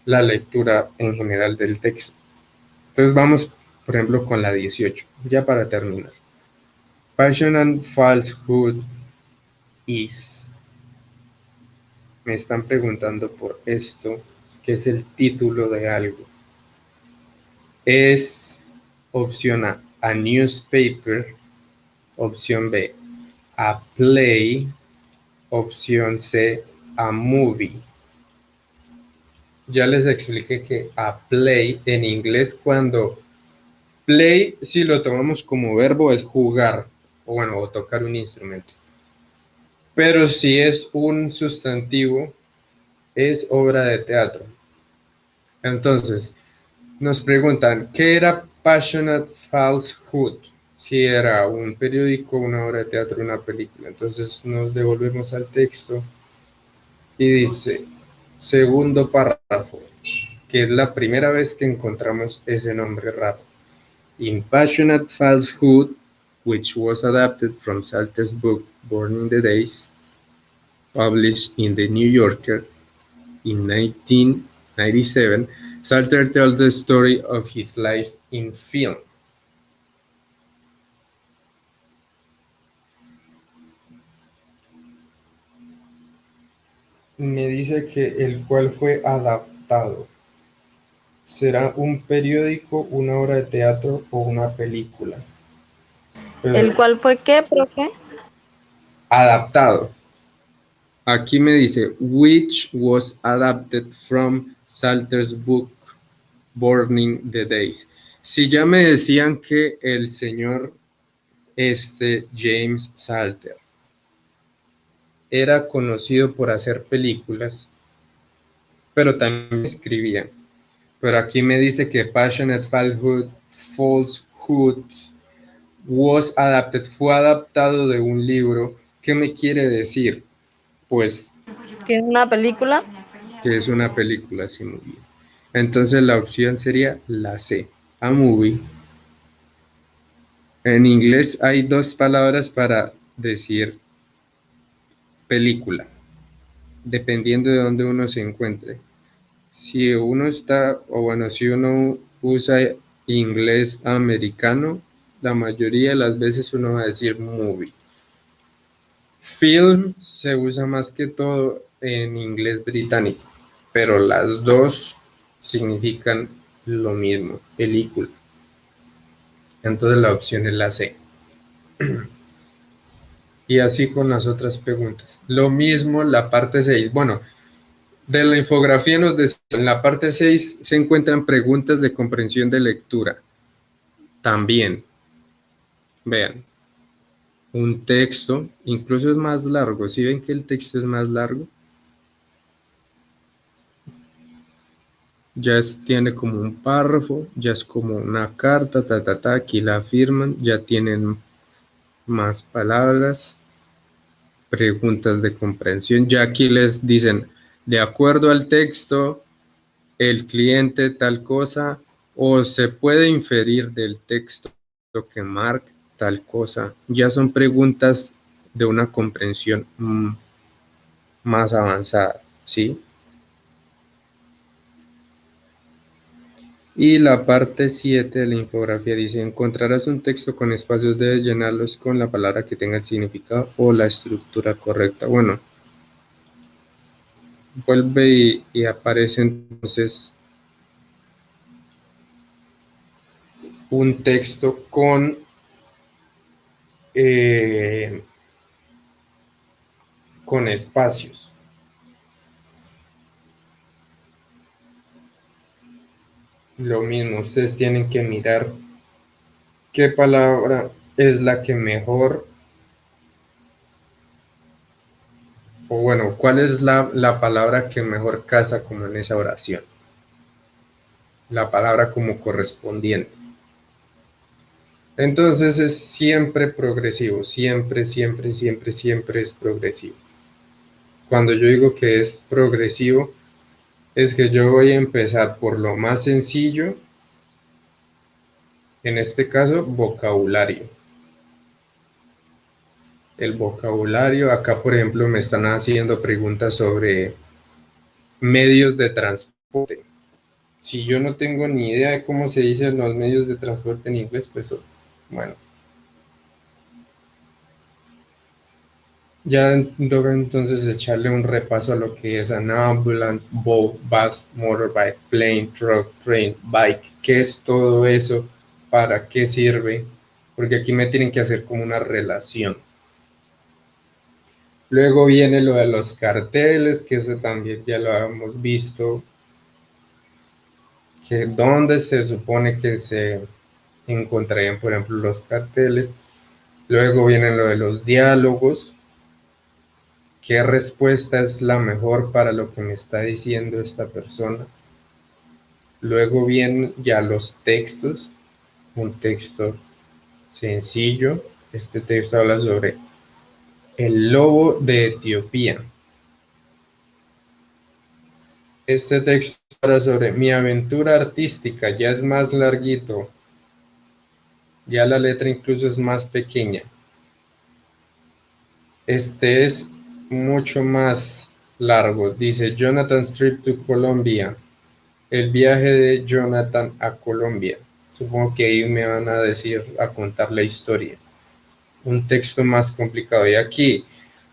la lectura en general del texto. Entonces vamos, por ejemplo, con la 18, ya para terminar. Passion and falsehood is. Me están preguntando por esto, que es el título de algo. Es opción A newspaper, opción B, a play, opción C, a movie. Ya les expliqué que a play en inglés, cuando play, si lo tomamos como verbo, es jugar o bueno, o tocar un instrumento. Pero si es un sustantivo, es obra de teatro. Entonces, nos preguntan, ¿qué era Passionate Falsehood? Si era un periódico, una obra de teatro, una película. Entonces nos devolvemos al texto y dice, segundo párrafo, que es la primera vez que encontramos ese nombre raro. In Passionate Falsehood, which was adapted from Salter's book Born in the Days, published in The New Yorker in 1997, Salter tells the story of his life in film. Me dice que el cual fue adaptado. ¿Será un periódico, una obra de teatro o una película? Pero ¿El cual fue qué, profe? adaptado. Aquí me dice, which was adapted from Salter's book, Burning the Days. Si ya me decían que el señor James Salter era conocido por hacer películas, pero también escribía. Pero aquí me dice que Passionate Falsehood was adapted, fue adaptado de un libro. ¿Qué me quiere decir? Pues ¿Tiene una película? que es una película, sí, muy bien. Entonces la opción sería la C, a movie. En inglés hay dos palabras para decir película, dependiendo de dónde uno se encuentre. Si uno está, o bueno, si uno usa inglés americano, la mayoría de las veces uno va a decir movie. Film se usa más que todo en inglés británico, pero las dos significan lo mismo, película. Entonces la opción es la C. Y así con las otras preguntas. Lo mismo la parte 6. Bueno, de la infografía nos decía, en la parte 6 se encuentran preguntas de comprensión de lectura. También, vean, un texto, incluso es más largo. ¿Sí ven que el texto es más largo? Ya tiene como un párrafo, ya es como una carta, aquí la firman, ya tienen más palabras, preguntas de comprensión, ya aquí les dicen, de acuerdo al texto, el cliente tal cosa, o se puede inferir del texto que marca tal cosa, ya son preguntas de una comprensión más avanzada, ¿sí? Y la parte 7 de la infografía dice, encontrarás un texto con espacios, debes llenarlos con la palabra que tenga el significado o la estructura correcta. Bueno, vuelve y aparece entonces un texto con espacios. Lo mismo, ustedes tienen que mirar qué palabra es la que mejor, o bueno, cuál es la palabra que mejor casa como en esa oración. La palabra como correspondiente. Entonces es siempre progresivo, siempre es progresivo. Cuando yo digo que es progresivo, es que yo voy a empezar por lo más sencillo, en este caso, vocabulario. El vocabulario, acá por ejemplo me están haciendo preguntas sobre medios de transporte. Si yo no tengo ni idea de cómo se dicen los medios de transporte en inglés, pues bueno. Ya toca entonces echarle un repaso a lo que es an ambulance, boat, bus, motorbike, plane, truck, train, bike. ¿Qué es todo eso? ¿Para qué sirve? Porque aquí me tienen que hacer como una relación. Luego viene lo de los carteles, que eso también ya lo hemos visto. Que dónde se supone que se encontrarían, por ejemplo, los carteles. Luego viene lo de los diálogos. ¿Qué respuesta es la mejor para lo que me está diciendo esta persona? Luego vienen ya los textos, un texto sencillo. Este texto habla sobre el lobo de Etiopía. Este texto habla sobre mi aventura artística, ya es más larguito. Ya la letra incluso es más pequeña. Este es mucho más largo. Dice Jonathan's trip to Colombia. El viaje de Jonathan a Colombia. Supongo que ahí me van a decir, a contar la historia. Un texto más complicado. Y aquí,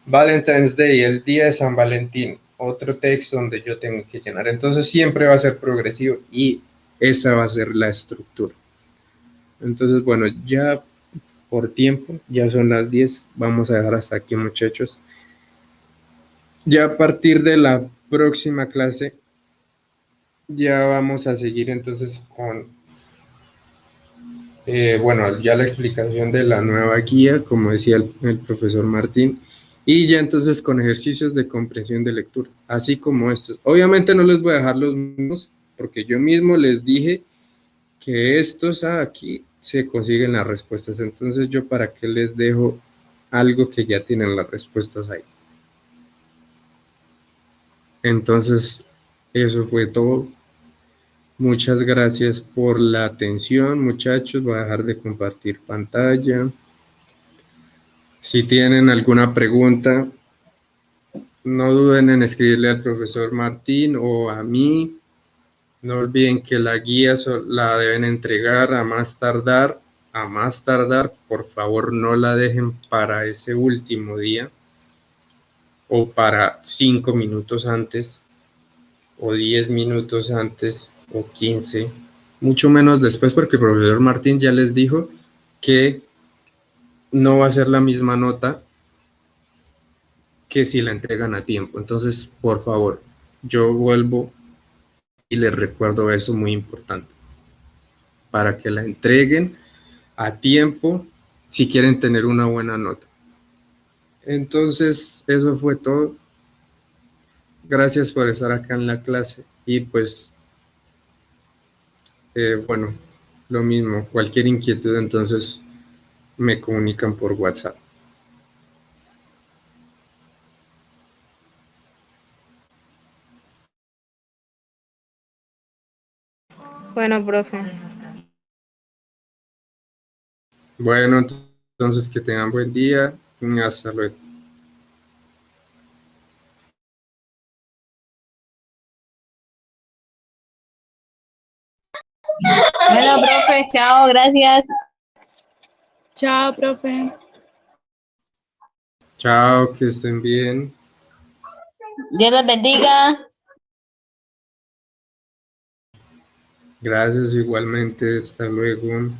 Valentine's Day, el día de San Valentín. Otro texto donde yo tengo que llenar. Entonces siempre va a ser progresivo y esa va a ser la estructura. Entonces, bueno, ya por tiempo, ya son las 10. Vamos a dejar hasta aquí, muchachos. Ya a partir de la próxima clase ya vamos a seguir entonces con, bueno, ya la explicación de la nueva guía, como decía el profesor Martín, y ya entonces con ejercicios de comprensión de lectura, así como estos. Obviamente no les voy a dejar los mismos, porque yo mismo les dije que estos aquí se consiguen las respuestas, entonces yo para qué les dejo algo que ya tienen las respuestas ahí. Entonces, eso fue todo. Muchas gracias por la atención, muchachos. Voy a dejar de compartir pantalla. Si tienen alguna pregunta, no duden en escribirle al profesor Martín o a mí. No olviden que la guía la deben entregar a más tardar. Por favor, no la dejen para ese último día. o para 5 minutos antes, o 10 minutos antes, o 15, mucho menos después, porque el profesor Martín ya les dijo que no va a ser la misma nota que si la entregan a tiempo. Entonces, por favor, yo vuelvo y les recuerdo eso muy importante, para que la entreguen a tiempo si quieren tener una buena nota. Entonces, eso fue todo. Gracias por estar acá en la clase y pues, bueno, lo mismo, cualquier inquietud entonces me comunican por WhatsApp. Bueno, profe. Bueno, entonces que tengan buen día y hasta luego. Bueno, profe, chao, gracias. Chao, profe. Chao, que estén bien. Dios los bendiga. Gracias igualmente, hasta luego.